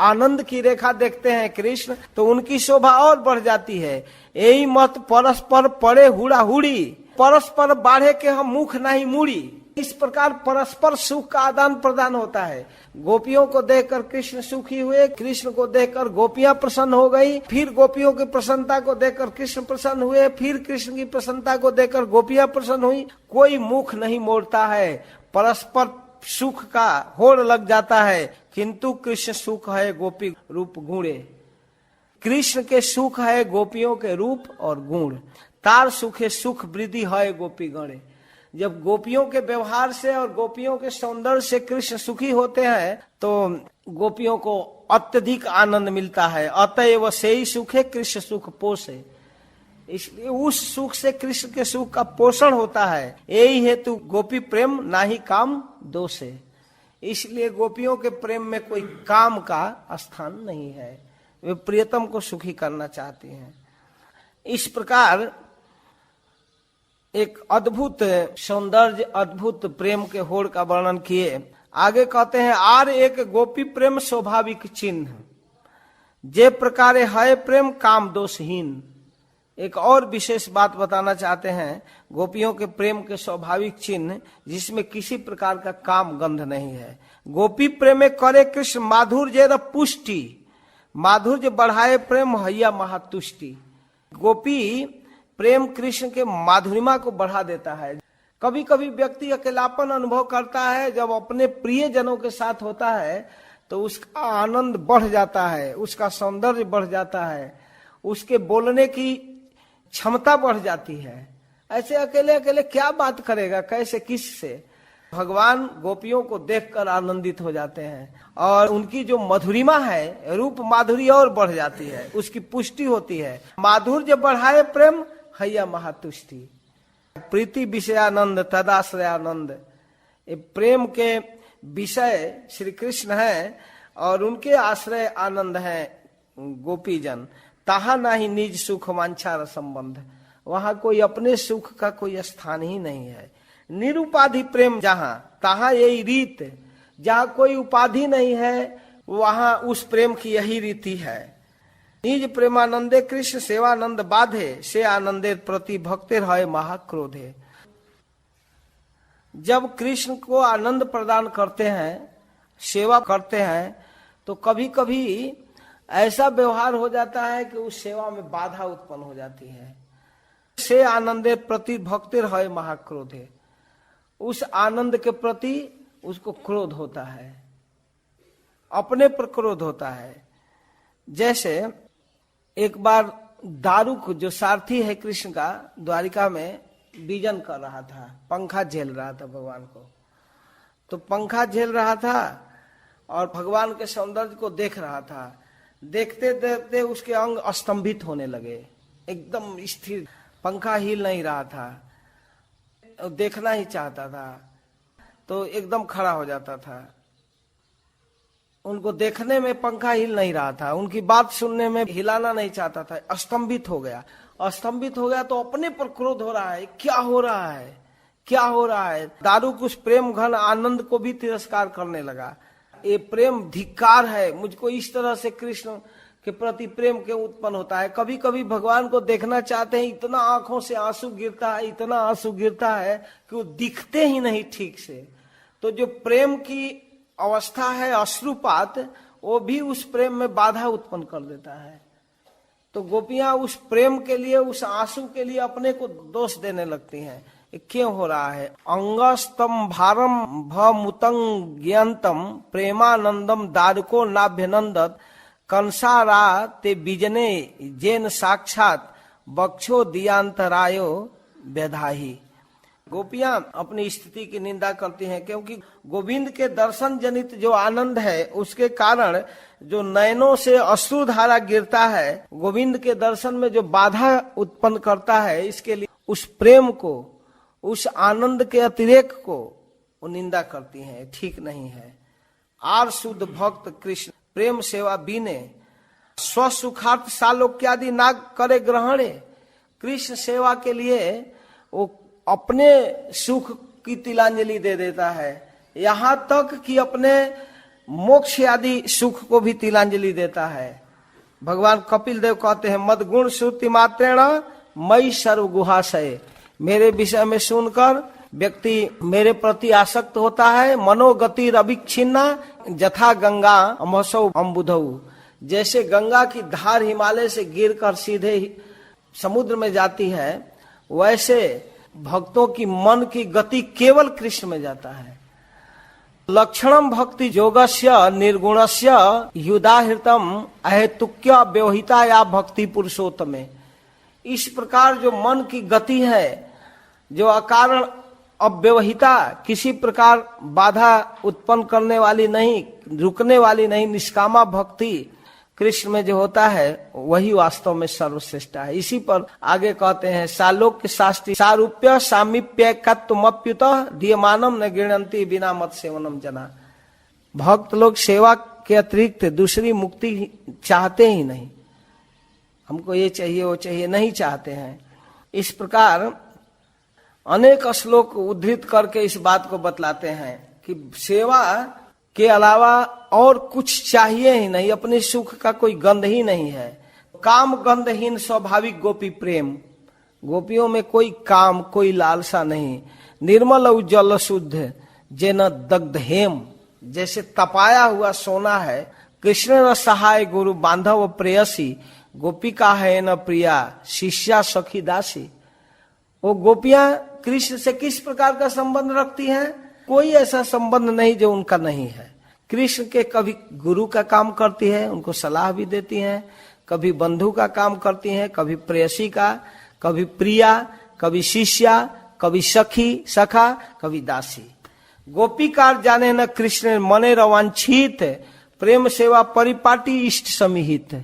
आनंद की रेखा देखते हैं कृष्ण तो उनकी शोभा और बढ़ जाती है। यही मत परस्पर पड़े हुड़ा हुड़ी, परस्पर बाढ़े के हम मुख नहीं मुड़ी। इस प्रकार परस्पर सुख का आदान प्रदान होता है। गोपियों को देखकर कृष्ण सुखी हुए, कृष्ण को देखकर गोपियां प्रसन्न हो गई, फिर गोपियों की प्रसन्नता को देखकर कृष्ण प्रसन्न हुए, फिर कृष्ण की प्रसन्नता को देखकर गोपियां प्रसन्न हुई। कोई मुख नहीं मोड़ता है, परस्पर सुख का होड़ लग जाता है। किंतु कृष्ण सुख है गोपी रूप गुणे। कृष्ण के सुख है गोपियों के रूप और गुण। तार सुखे सुख वृद्धि है गोपी गणे। जब गोपियों के व्यवहार से और गोपियों के सौंदर्य से कृष्ण सुखी होते हैं तो गोपियों को अत्यधिक आनंद मिलता है। अतएव से ही सुख है कृष्ण सुख पोषे। इसलिए उस सुख से कृष्ण के सुख का पोषण होता है। यही हेतु गोपी प्रेम ना ही काम दोषे। इसलिए गोपियों के प्रेम में कोई काम का स्थान नहीं है, वे प्रियतम को सुखी करना चाहती हैं। इस प्रकार एक अद्भुत सौंदर्य, अद्भुत प्रेम के होड़ का वर्णन किए। आगे कहते हैं, आर एक गोपी प्रेम स्वाभाविक चिन्ह, जे प्रकारे है प्रेम काम दोषहीन। एक और विशेष बात बताना चाहते हैं, गोपियों के प्रेम के स्वाभाविक चिन्ह जिसमें किसी प्रकार का काम गंध नहीं है। गोपी प्रेम करे कृष्ण माधुर्य पुष्टि, माधुर्य बढ़ाए प्रेम हैया महातुष्टि। गोपी प्रेम कृष्ण के माधुरिमा को बढ़ा देता है। कभी कभी व्यक्ति अकेलापन अनुभव करता है, जब अपने प्रिय जनों के साथ होता है तो उसका आनंद बढ़ जाता है, उसका सौंदर्य बढ़ जाता है, उसके बोलने की क्षमता बढ़ जाती है। ऐसे अकेले अकेले क्या बात करेगा, कैसे, किससे? भगवान गोपियों को देखकर आनंदित हो जाते हैं और उनकी जो मधुरिमा है, रूप माधुरी और बढ़ जाती है, उसकी पुष्टि होती है। माधुर्य बढ़ाए प्रेम हैया महातुष्टि। प्रीति विषयानंद तदाश्रयानंद। ये प्रेम के विषय श्री कृष्ण है और उनके आश्रय आनंद है गोपीजन। ताहा नहीं निज सुख वांछा संबंध। वहां कोई अपने सुख का कोई स्थान ही नहीं है। निरुपाधि प्रेम जहां, तहां यही रीत। जहां कोई उपाधि नहीं है वहां उस प्रेम की यही रीति है। निज प्रेमानंदे कृष्ण सेवानंद बाधे, से आनंदे प्रति भक्तिर है महाक्रोधे। जब कृष्ण को आनंद प्रदान करते हैं, सेवा करते हैं, तो कभी कभी ऐसा व्यवहार हो जाता है कि उस सेवा में बाधा उत्पन्न हो जाती है। से आनंदे प्रति भक्तिर है महाक्रोधे, उस आनंद के प्रति उसको क्रोध होता है, अपने पर क्रोध होता है। जैसे एक बार दारुक जो सारथी है कृष्ण का, द्वारिका में बीजन कर रहा था, पंखा झेल रहा था भगवान को। तो पंखा झेल रहा था और भगवान के सौंदर्य को देख रहा था। देखते देखते उसके अंग स्तंभित होने लगे, एकदम स्थिर, पंखा हिल नहीं रहा था, देखना ही चाहता था तो एकदम खड़ा हो जाता था। उनको देखने में पंखा हिल नहीं रहा था, उनकी बात सुनने में हिलाना नहीं चाहता था, स्तंभित हो गया। स्तंभित हो गया तो अपने पर क्रोध हो रहा है, क्या हो रहा है, क्या हो रहा है। दारुक उस प्रेम घन आनंद को भी तिरस्कार करने लगा। ये प्रेम धिक्कार है, मुझको इस तरह से कृष्ण के प्रति प्रेम के उत्पन्न होता है। कभी कभी भगवान को देखना चाहते हैं, इतना आंखों से आंसू गिरता है, इतना आंसू गिरता है कि वो दिखते ही नहीं ठीक से। तो जो प्रेम की अवस्था है अश्रुपात, वो भी उस प्रेम में बाधा उत्पन्न कर देता है। तो गोपियां उस प्रेम के लिए, उस आंसू के लिए अपने को दोष देने लगती हैं। क्यों हो रहा है? अंगस्तम भारम भमुतंग ज्ञानतम प्रेमानंदम दारुको नाभ्यनंदत कंसारा ते बीजने जैन साक्षात बक्षो दियांतरायो व्यधाही। गोपियां अपनी स्थिति की निंदा करती हैं, क्योंकि गोविंद के दर्शन जनित जो आनंद है उसके कारण जो नयनों से अश्रुधारा गिरता है, गोविंद के दर्शन में जो बाधा उत्पन्न करता है, इसके लिए उस प्रेम को, उस आनंद के अतिरेक को वो निंदा करती हैं, ठीक नहीं है। आर शुद्ध भक्त कृष्ण प्रेम सेवा बीने स्वसुखार्थ सालोक्यादि नाग करे ग्रहणे। कृष्ण सेवा के लिए वो अपने सुख की तिलांजलि दे देता है, यहाँ तक कि अपने मोक्ष आदि सुख को भी तिलांजलि देता है। भगवान कपिल देव कहते हैं, मदगुण श्रुति मात्रेण मई सर्व गुहाशय। मेरे विषय में सुनकर व्यक्ति मेरे प्रति आसक्त होता है। मनोगति अविच्छिन्ना जथा गंगा अमसौ अम्बुधौ। जैसे गंगा की धार हिमालय से गिरकर सीधे समुद्र में जाती है, वैसे भक्तों की मन की गति केवल कृष्ण में जाता है। लक्षणम भक्ति योगस्य निर्गुणस्य युदाहृतम अहेतुक्य व्यवहिता या भक्ति पुरुषोत्तमे। इस प्रकार जो मन की गति है, जो अकारण अव्यवहिता, किसी प्रकार बाधा उत्पन्न करने वाली नहीं, रुकने वाली नहीं, निष्कामा भक्ति कृष्ण में जो होता है, वही वास्तव में सर्वश्रेष्ठ है। इसी पर आगे कहते हैं, सालोक्य शास्त्री सारूप्य सामीप्य कत्वमप्युत दीयमानम न गिणंती बिना मत सेवनम जना। भक्त लोग सेवा के अतिरिक्त दूसरी मुक्ति चाहते ही नहीं, हमको ये चाहिए वो चाहिए नहीं चाहते हैं। इस प्रकार अनेक श्लोक उद्धृत करके इस बात को बतलाते हैं कि सेवा के अलावा और कुछ चाहिए ही नहीं, अपने सुख का कोई गंध ही नहीं है। काम गंधहीन स्वाभाविक गोपी प्रेम। गोपियों में कोई काम, कोई लालसा नहीं। निर्मल उज्जवल शुद्ध जेन दग्ध हेम, जैसे तपाया हुआ सोना है। कृष्ण न सहाय गुरु बांधव प्रेयसी, गोपिका है न प्रिया शिष्या सखी दासी। वो गोपियां कृष्ण से किस प्रकार का संबंध रखती हैं? कोई ऐसा संबंध नहीं जो उनका नहीं है। कृष्ण के कभी गुरु का काम करती है, उनको सलाह भी देती हैं, कभी बंधु का काम करती हैं, कभी प्रेयसी का, कभी प्रिया, कभी शिष्या, कभी सखी सखा, कभी दासी। गोपीकार जाने न कृष्ण मने रवांछित, प्रेम सेवा परिपाटी इष्ट समिहित।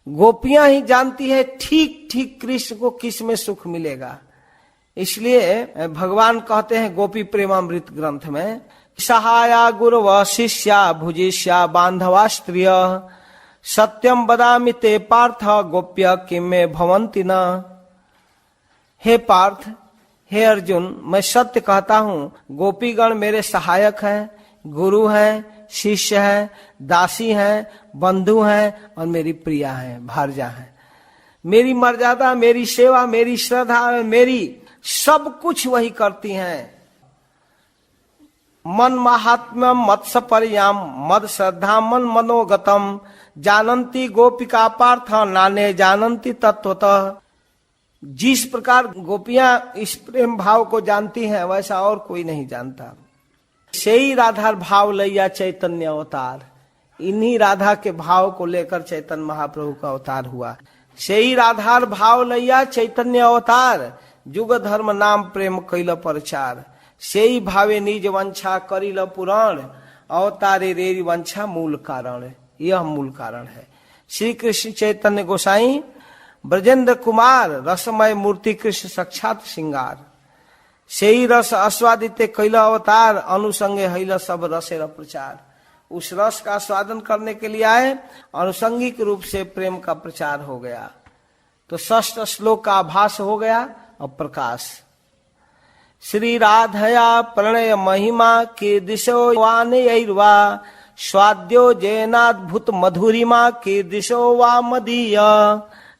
गोपियां ही जानती है ठीक ठीक कृष्ण को किस में सुख मिलेगा। इसलिए भगवान कहते हैं गोपी प्रेमामृत ग्रंथ में, सहाया गुरव शिष्या भुजिष्या बांधवा स्त्रिय, सत्यम बदामि ते पार्थ गोप्य किम में भवंति न। हे पार्थ, हे अर्जुन, मैं सत्य कहता हूँ, गोपीगण मेरे सहायक हैं, गुरु हैं, शिष्य हैं, दासी हैं, बंधु हैं और मेरी प्रिया हैं, भार्या हैं। मेरी मर्यादा, मेरी सेवा, मेरी श्रद्धा, मेरी सब कुछ वही करती हैं। मन महात्म्यम मत्स्य पर्याम मद श्रद्धा मन मनोगतम जानंती गोपिका पार्थ नाने जानंती तत्वतः। जिस प्रकार गोपियां इस प्रेम भाव को जानती हैं वैसा और कोई नहीं जानता। सही राधार भाव लैया चैतन्य अवतार, इन्हीं राधा के भाव को लेकर चैतन्य महाप्रभु का अवतार हुआ। सही राधार भाव लैया चैतन्य अवतार, जुग धर्म नाम प्रेम कैल प्रचार। सही भावे निज वंशा करिल पुराण, अवतारे रेरी वंशा मूल कारण। यह मूल कारण है। श्री कृष्ण चैतन्य गोसाई ब्रजेंद्र कुमार रसमय मूर्ति कृष्ण साक्षात श्रृंगार। सही रस आस्वादित कैल अवतार, अनुसंगे हैल सब रसेर प्रचार। उस रस का स्वादन करने के लिए आए, अनुसंगिक रूप से प्रेम का प्रचार हो गया। तो षष्ठ श्लोक का आभास हो गया और प्रकाश। श्री राधया प्रणय महिमा के दिशो वानयैर्वा, स्वाद्यो जैनाद्भुत मधुरिमा के दिशो वा मदीय।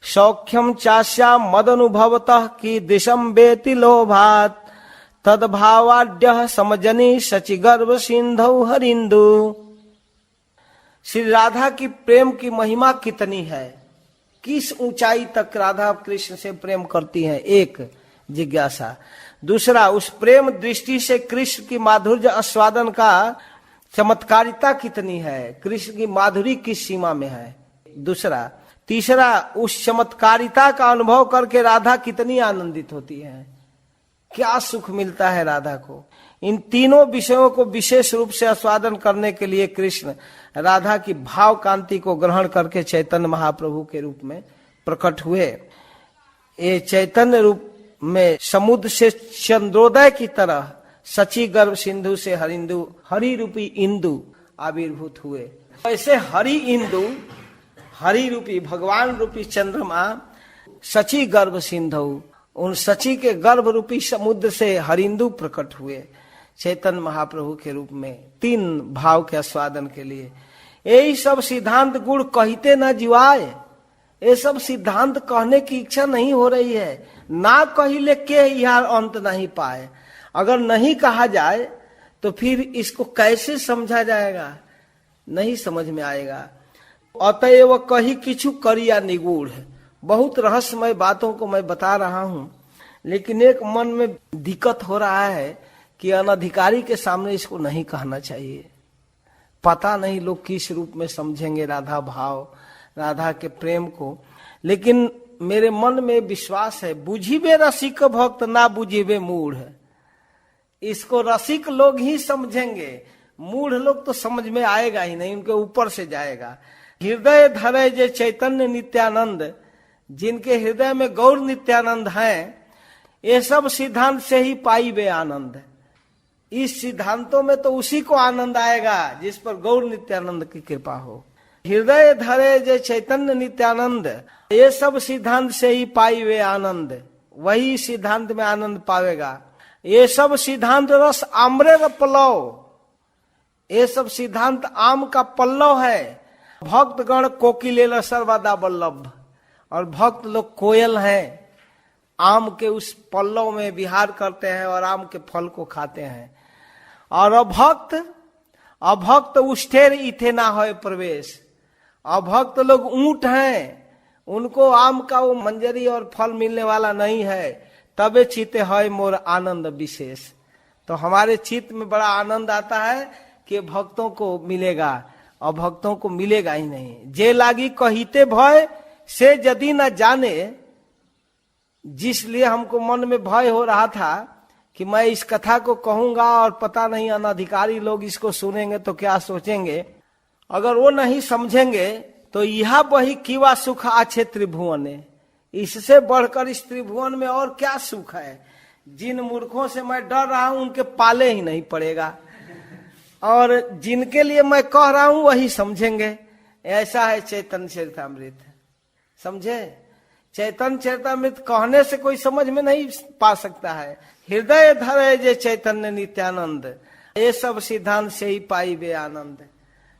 सौख्यम चास्या मदनुभवतः की दिशम बेति लोभात, तद्भावाड्य समजनी सचि गर्भ सिंधु हरिंदु। श्री राधा की प्रेम की महिमा कितनी है, किस ऊंचाई तक राधा कृष्ण से प्रेम करती हैं, एक जिज्ञासा। दूसरा, उस प्रेम दृष्टि से कृष्ण की माधुर्य आस्वादन का चमत्कारिता कितनी है, कृष्ण की माधुरी किस सीमा में है। दूसरा, तीसरा, उस चमत्कारिता का अनुभव करके राधा कितनी आनंदित होती है, क्या सुख मिलता है राधा को। इन तीनों विषयों को विशेष रूप से आस्वादन करने के लिए कृष्ण राधा की भाव कांति को ग्रहण करके चैतन्य महाप्रभु के रूप में प्रकट हुए। ये चैतन्य रूप में समुद्र से चंद्रोदय की तरह सची गर्भ सिंधु से हरिंदु, हरि रूपी इंदु आविर्भूत हुए। ऐसे हरि इंदु, हरि रूपी भगवान रूपी चंद्रमा सची गर्भ सिंधु, उन सची के गर्भ रूपी समुद्र से हरिंदु प्रकट हुए चैतन्य महाप्रभु के रूप में, तीन भाव के आस्वादन के लिए। यही सब सिद्धांत गुण कहते न जीवाए, ये सब सिद्धांत कहने की इच्छा नहीं हो रही है। ना कहिले के यह अंत नहीं पाए। अगर नहीं कहा जाए तो फिर इसको कैसे समझा जाएगा, नहीं समझ में आएगा। अतएव कही किछु करिया निगूढ़। बहुत रहस्यमय बातों को मैं बता रहा हूं, लेकिन एक मन में दिक्कत हो रहा है कि अनधिकारी के सामने इसको नहीं कहना चाहिए। पता नहीं लोग किस रूप में समझेंगे राधा भाव, राधा के प्रेम को। लेकिन मेरे मन में विश्वास है, बुझिबे रसिक भक्त ना बुझिबे मूढ़। इसको रसिक लोग ही समझेंगे, मूढ़ लोग तो समझ में आएगा ही नहीं, उनके ऊपर से जाएगा। हृदय धरे जे चैतन्य नित्यानंद, जिनके हृदय में गौर नित्यानंद हैं, ये सब सिद्धांत से ही पाई वे आनंद। इस सिद्धांतों में तो उसी को आनंद आएगा जिस पर गौर नित्यानंद की कृपा हो। हृदय धरे जे चैतन्य नित्यानंद, ये सब सिद्धांत से ही पाई वे आनंद, वही सिद्धांत में आनंद पावेगा। ये सब सिद्धांत रस आम्रे पल्लव, ये सब सिद्धांत आम का पल्लव है। भक्त गण कोकिलेल सर्वदा वल्लभ, और भक्त लोग कोयल हैं, आम के उस पल्लव में विहार करते हैं और आम के फल को खाते हैं। और अभक्त उष्ठेर इथे ना हो प्रवेश, अभक्त लोग ऊंट हैं, उनको आम का वो मंजरी और फल मिलने वाला नहीं है। तबे चिते है मोर आनंद विशेष। तो हमारे चित्त में बड़ा आनंद आता है कि भक्तों को मिलेगा, और भक्तों को मिलेगा ही नहीं। जे लागी कहिते भय से यदि न जाने, जिसलिए हमको मन में भय हो रहा था कि मैं इस कथा को कहूंगा और पता नहीं अनधिकारी लोग इसको सुनेंगे तो क्या सोचेंगे। अगर वो नहीं समझेंगे तो यह वही किवा सुख आछे त्रिभुवन, इससे बढ़कर इस त्रिभुवन में और क्या सुख है। जिन मूर्खों से मैं डर रहा हूं उनके पाले ही नहीं पड़ेगा, और जिनके लिए मैं कह रहा हूं वही समझेंगे। ऐसा है चैतन्य चरितामृत, समझे। चैतन्य चरितामृत कहने से कोई समझ में नहीं पा सकता है। हृदय धरे जे चैतन्य नित्यानंद, ये सब सिद्धांत से ही पाई वे आनंद।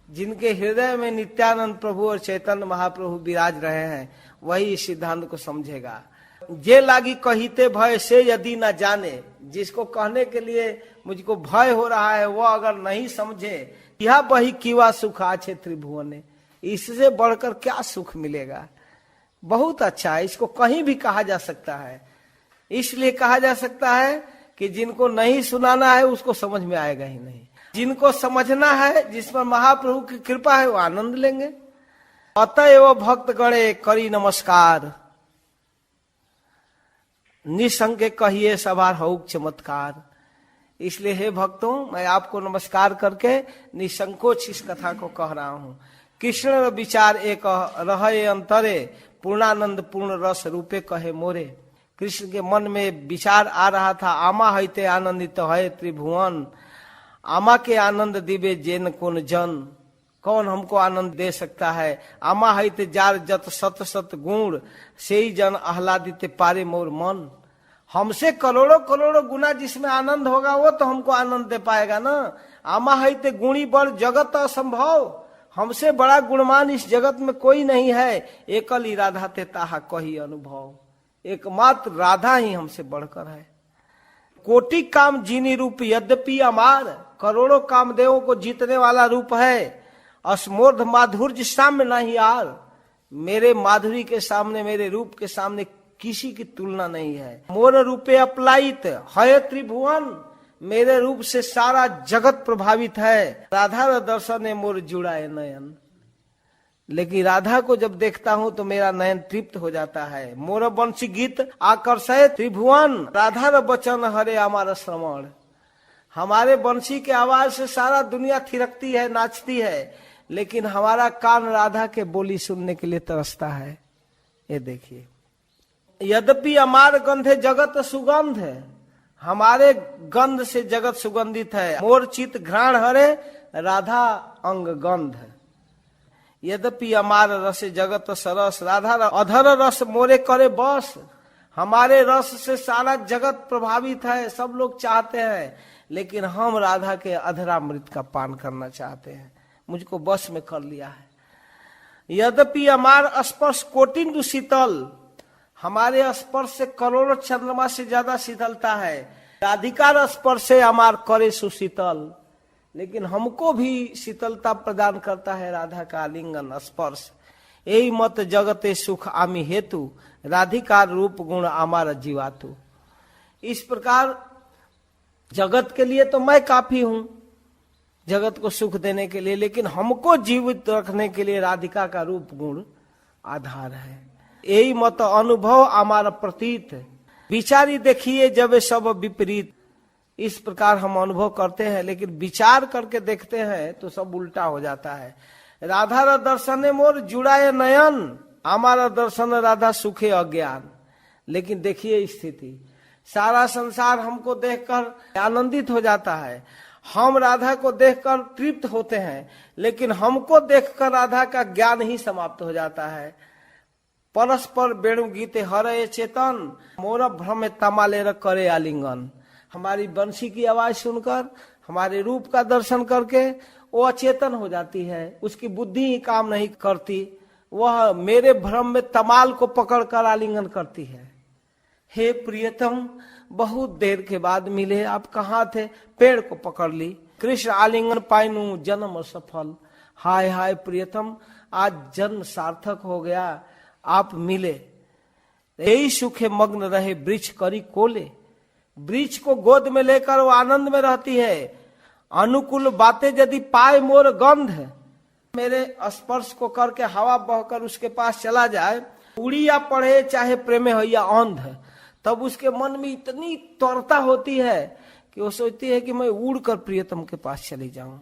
जिनके हृदय में नित्यानंद प्रभु और चैतन्य महाप्रभु विराज रहे हैं, वही इस सिद्धांत को समझेगा। जे लागी कहिते भय से यदि न जाने, जिसको कहने के लिए मुझको भय हो रहा है वो अगर नहीं समझे, यह वही कीवा सुख आछे त्रिभुवने, इससे बढ़कर क्या सुख मिलेगा। बहुत अच्छा है, इसको कहीं भी कहा जा सकता है। इसलिए कहा जा सकता है कि जिनको नहीं सुनाना है उसको समझ में आएगा ही नहीं, जिनको समझना है, जिस पर महाप्रभु की कृपा है वो आनंद लेंगे। अतएव भक्त गणे करी नमस्कार, निसंग कहिए सवार हो चमत्कार। इसलिए हे भक्तों, मैं आपको नमस्कार करके निसंकोच इस कथा को कह रहा हूँ। कृष्ण विचार एक रहे अंतरे, पूर्णानंद पूर्ण रस रूपे कहे मोरे। कृष्ण के मन में विचार आ रहा था, आमा हईते आनंदित है त्रिभुवन, आमा के आनंद दिवे जेन कोन जन, कौन हमको आनंद दे सकता है। आमा हईते जार जत सत सत गुण, से ही जन आह्लादित पारे मोर मन। हमसे करोड़ों करोड़ों गुना जिसमें आनंद होगा वो तो हमको आनंद दे पाएगा ना। आमा हईते गुणी बड़ जगत असंभव, हमसे बड़ा गुणवान इस जगत में कोई नहीं है। एकल ही राधा ते ताहा कही अनुभव, एकमात्र राधा ही हमसे बढ़कर है। कोटि काम जीनी रूप यद्यपि अमार, करोड़ों कामदेवों को जीतने वाला रूप है। अस्मोर्ध माधुर्य साम्य नहीं यार, मेरे माधुरी के सामने, मेरे रूप के सामने किसी की तुलना नहीं है। मोर रूपे अपलायित है त्रिभुवन, मेरे रूप से सारा जगत प्रभावित है। राधा दर्शन मोर जुड़ाए नयन, लेकिन राधा को जब देखता हूँ तो मेरा नयन तृप्त हो जाता है। मोर वंशी गीत आकर्षय त्रिभुवन, राधा वचन हरे हमारा श्रवण। हमारे वंशी के आवाज से सारा दुनिया थिरकती है, नाचती है, लेकिन हमारा कान राधा के बोली सुनने के लिए तरसता है। ये देखिए, यद्यपि अमार गंधे जगत सुगंध है, हमारे गंध से जगत सुगंधित है। मोर चित घ्राण हरे राधा अंग गंध, यद्यपि अमार रस जगत सरस, राधा अधर रस मोरे करे बस। हमारे रस से सारा जगत प्रभावित है, सब लोग चाहते हैं, लेकिन हम राधा के अधरामृत का पान करना चाहते हैं। मुझको बस में कर लिया है। यद्यपि अमार स्पर्श कोटिंदु शीतल, हमारे स्पर्श से करोड़ों चंद्रमा से ज्यादा शीतलता है। राधिका स्पर्श से अमार करे सुशीतल, लेकिन हमको भी शीतलता प्रदान करता है राधा का आलिंगन स्पर्श। यही मत जगते सुख आमी हेतु, राधिका रूप गुण आमार जीवातु। इस प्रकार जगत के लिए तो मैं काफी हूं, जगत को सुख देने के लिए, लेकिन हमको जीवित रखने के लिए राधिका का रूप गुण आधार है। यही मत अनुभव हमारा प्रतीत, विचारी देखिए जब सब विपरीत। इस प्रकार हम अनुभव करते हैं, लेकिन विचार करके देखते हैं तो सब उल्टा हो जाता है। राधा दर्शन मोर जुड़ाए नयन, हमारा दर्शन राधा सुखे अज्ञान। लेकिन देखिए स्थिति, सारा संसार हमको देखकर आनंदित हो जाता है, हम राधा को देखकर तृप्त होते हैं, लेकिन हमको देखकर राधा का ज्ञान ही समाप्त हो जाता है। परस्पर वेणु गीते हरे चेतन, मोर भ्रम तमाले करे आलिंगन। हमारी बंसी की आवाज सुनकर, हमारे रूप का दर्शन करके वो अचेतन हो जाती है, उसकी बुद्धि ही काम नहीं करती, वह मेरे भ्रम में तमाल को पकड़कर आलिंगन करती है। हे प्रियतम, बहुत देर के बाद मिले, आप कहाँ थे? पेड़ को पकड़ ली, कृष्ण आलिंगन पाइनु जन्म सफल। हाय हाय प्रियतम, आज जन्म सार्थक हो गया, आप मिले। यही सुखे मग्न रहे वृक्ष करी कोले, वृक्ष को गोद में लेकर वो आनंद में रहती है। अनुकूल बातें यदि पाए मोर गंध, मेरे स्पर्श को करके हवा बहकर उसके पास चला जाए, उड़ी या पढ़े चाहे प्रेमे हो या अंध, तब उसके मन में इतनी त्वरता होती है कि वो सोचती है कि मैं उड़कर प्रियतम के पास चली जाऊं।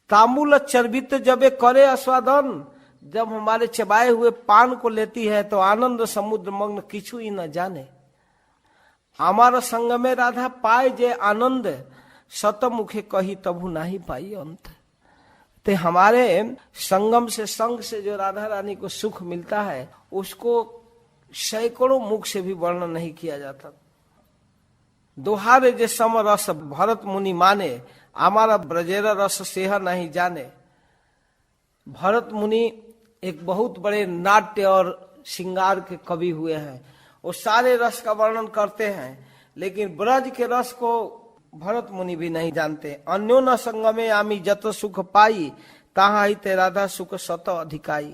तामुल चर्बित जबे करे आस्वादन, जब हमारे चबाए हुए पान को लेती है तो आनंद समुद्र मग्न किछु ही न जाने। हमारा संग में राधा पाए जे आनंद, शतमुखे कही तबु नहीं पाई अंत। ते हमारे संगम से, संग से जो राधा रानी को सुख मिलता है, उसको सैकड़ों मुख से भी वर्णन नहीं किया जाता। दोहारे जे सम रस भरत मुनि माने, हमारा ब्रजेरा रस सेह नहीं जाने। भरत मुनि एक बहुत बड़े नाट्य और श्रृंगार के कवि हुए हैं, वो सारे रस का वर्णन करते हैं, लेकिन ब्रज के रस को भरत मुनि भी नहीं जानते। अन्यो न संगमे आमी जत सुख पाई, ताहा ही ते राधा सुख सत अधिकाई।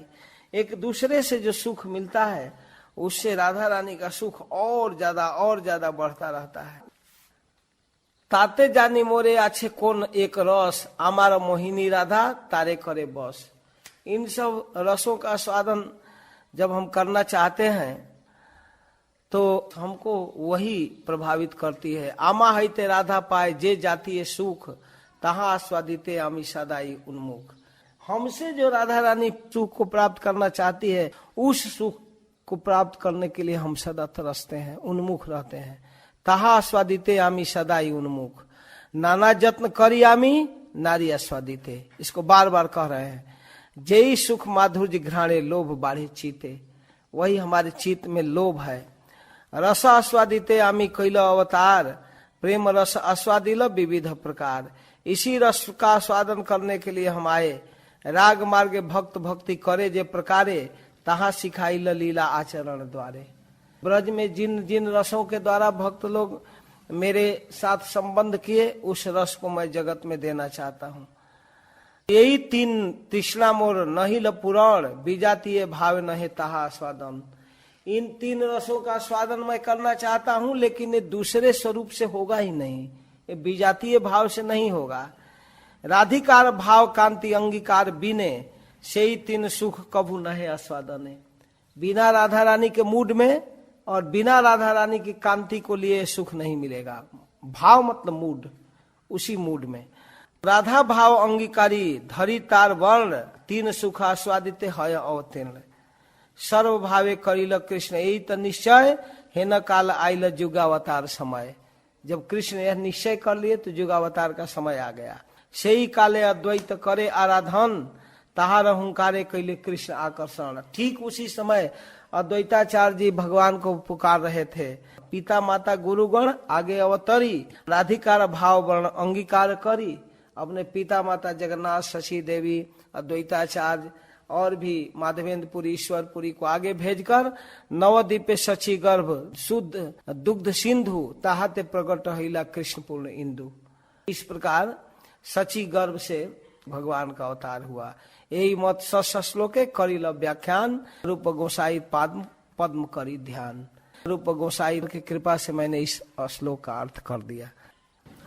एक दूसरे से जो सुख मिलता है उससे राधा रानी का सुख और ज्यादा बढ़ता रहता है। ताते जानी मोरे आछे कौन एक रस, आमार मोहिनी राधा तारे करे बस। इन सब रसों का स्वादन जब हम करना चाहते हैं तो हमको वही प्रभावित करती है। आमा है ते राधा पाए जे जाती है सुख, तहा आस्वादिते आमी सदाई उन्मुख। हमसे जो राधा रानी सुख को प्राप्त करना चाहती है, उस सुख को प्राप्त करने के लिए हम सदा तरसते हैं, उन्मुख रहते हैं। तहा आस्वादिते आमी सदाई उन्मुख, नाना जत्न करी आमी नारी आस्वादिते। इसको बार बार कह रहे हैं। जेई सुख माधुर्य घ्राणे लोभ बाढ़े चीते, वही हमारे चित्त में लोभ है। रस आस्वादिते आमी कैल अवतार, प्रेम रस आस्वादिल विविध प्रकार। इसी रस का आस्वादन करने के लिए हम आए। राग मार्ग भक्त भक्ति करे जे प्रकारे, तहा सिखाई लीला आचरण द्वारे। ब्रज में जिन जिन रसों के द्वारा भक्त लोग मेरे साथ संबंध किए, उस रस को मैं जगत में देना चाहता हूँ। यही तीन तृष्णा मोर नहिल पुराण, विजातीय भाव नहे तहा आस्वादन। इन तीन रसों का स्वादन मैं करना चाहता हूं, लेकिन ये दूसरे स्वरूप से होगा ही नहीं, ये विजातीय भाव से नहीं होगा। राधिकार भाव कांति अंगीकार बिने, से ही तीन सुख कभू नहे आस्वादने। बिना राधा रानी के मूड में और बिना राधा रानी की कांति को लिए सुख नहीं मिलेगा। भाव मतलब मूड, उसी मूड में। राधा भाव अंगीकारी धरी तार वर्ण, तीन सुख आस्वादित है अवतीर्ण। सर्व भावे करिल कृष्ण यही तो निश्चय, हे न काल आइल जुगावतार समय। जब कृष्ण यह निश्चय कर लिए तो जुगावतार का समय आ गया। से ही काले अद्वैत करे आराधन, तहार हुंकारे कैले कृष्ण आकर्षण। ठीक उसी समय अद्वैताचार्य जी भगवान को पुकार रहे थे। पिता माता गुरुगण आगे अवतरी, राधिकार भाव वर्ण अंगीकार करी। अपने पिता माता जगन्नाथ, शशि देवी, अद्वैताचार्य और भी माधवेंद्रपुरी, ईश्वरपुरी को आगे भेजकर नवद्वीपे शची गर्भ शुद्ध दुग्ध सिंधु, ताहते प्रकट हिला कृष्ण पूर्ण इंदु। इस प्रकार शची गर्भ से भगवान का अवतार हुआ। यही मत श्लोके करिल व्याख्यान, रूप गोसाई पद्म करी ध्यान। रूप गोसाई की कृपा से मैंने इस श्लोक का अर्थ कर दिया।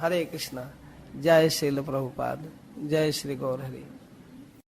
हरे कृष्णा। जय श्रील प्रभुपाद। जय श्री गौर हरि।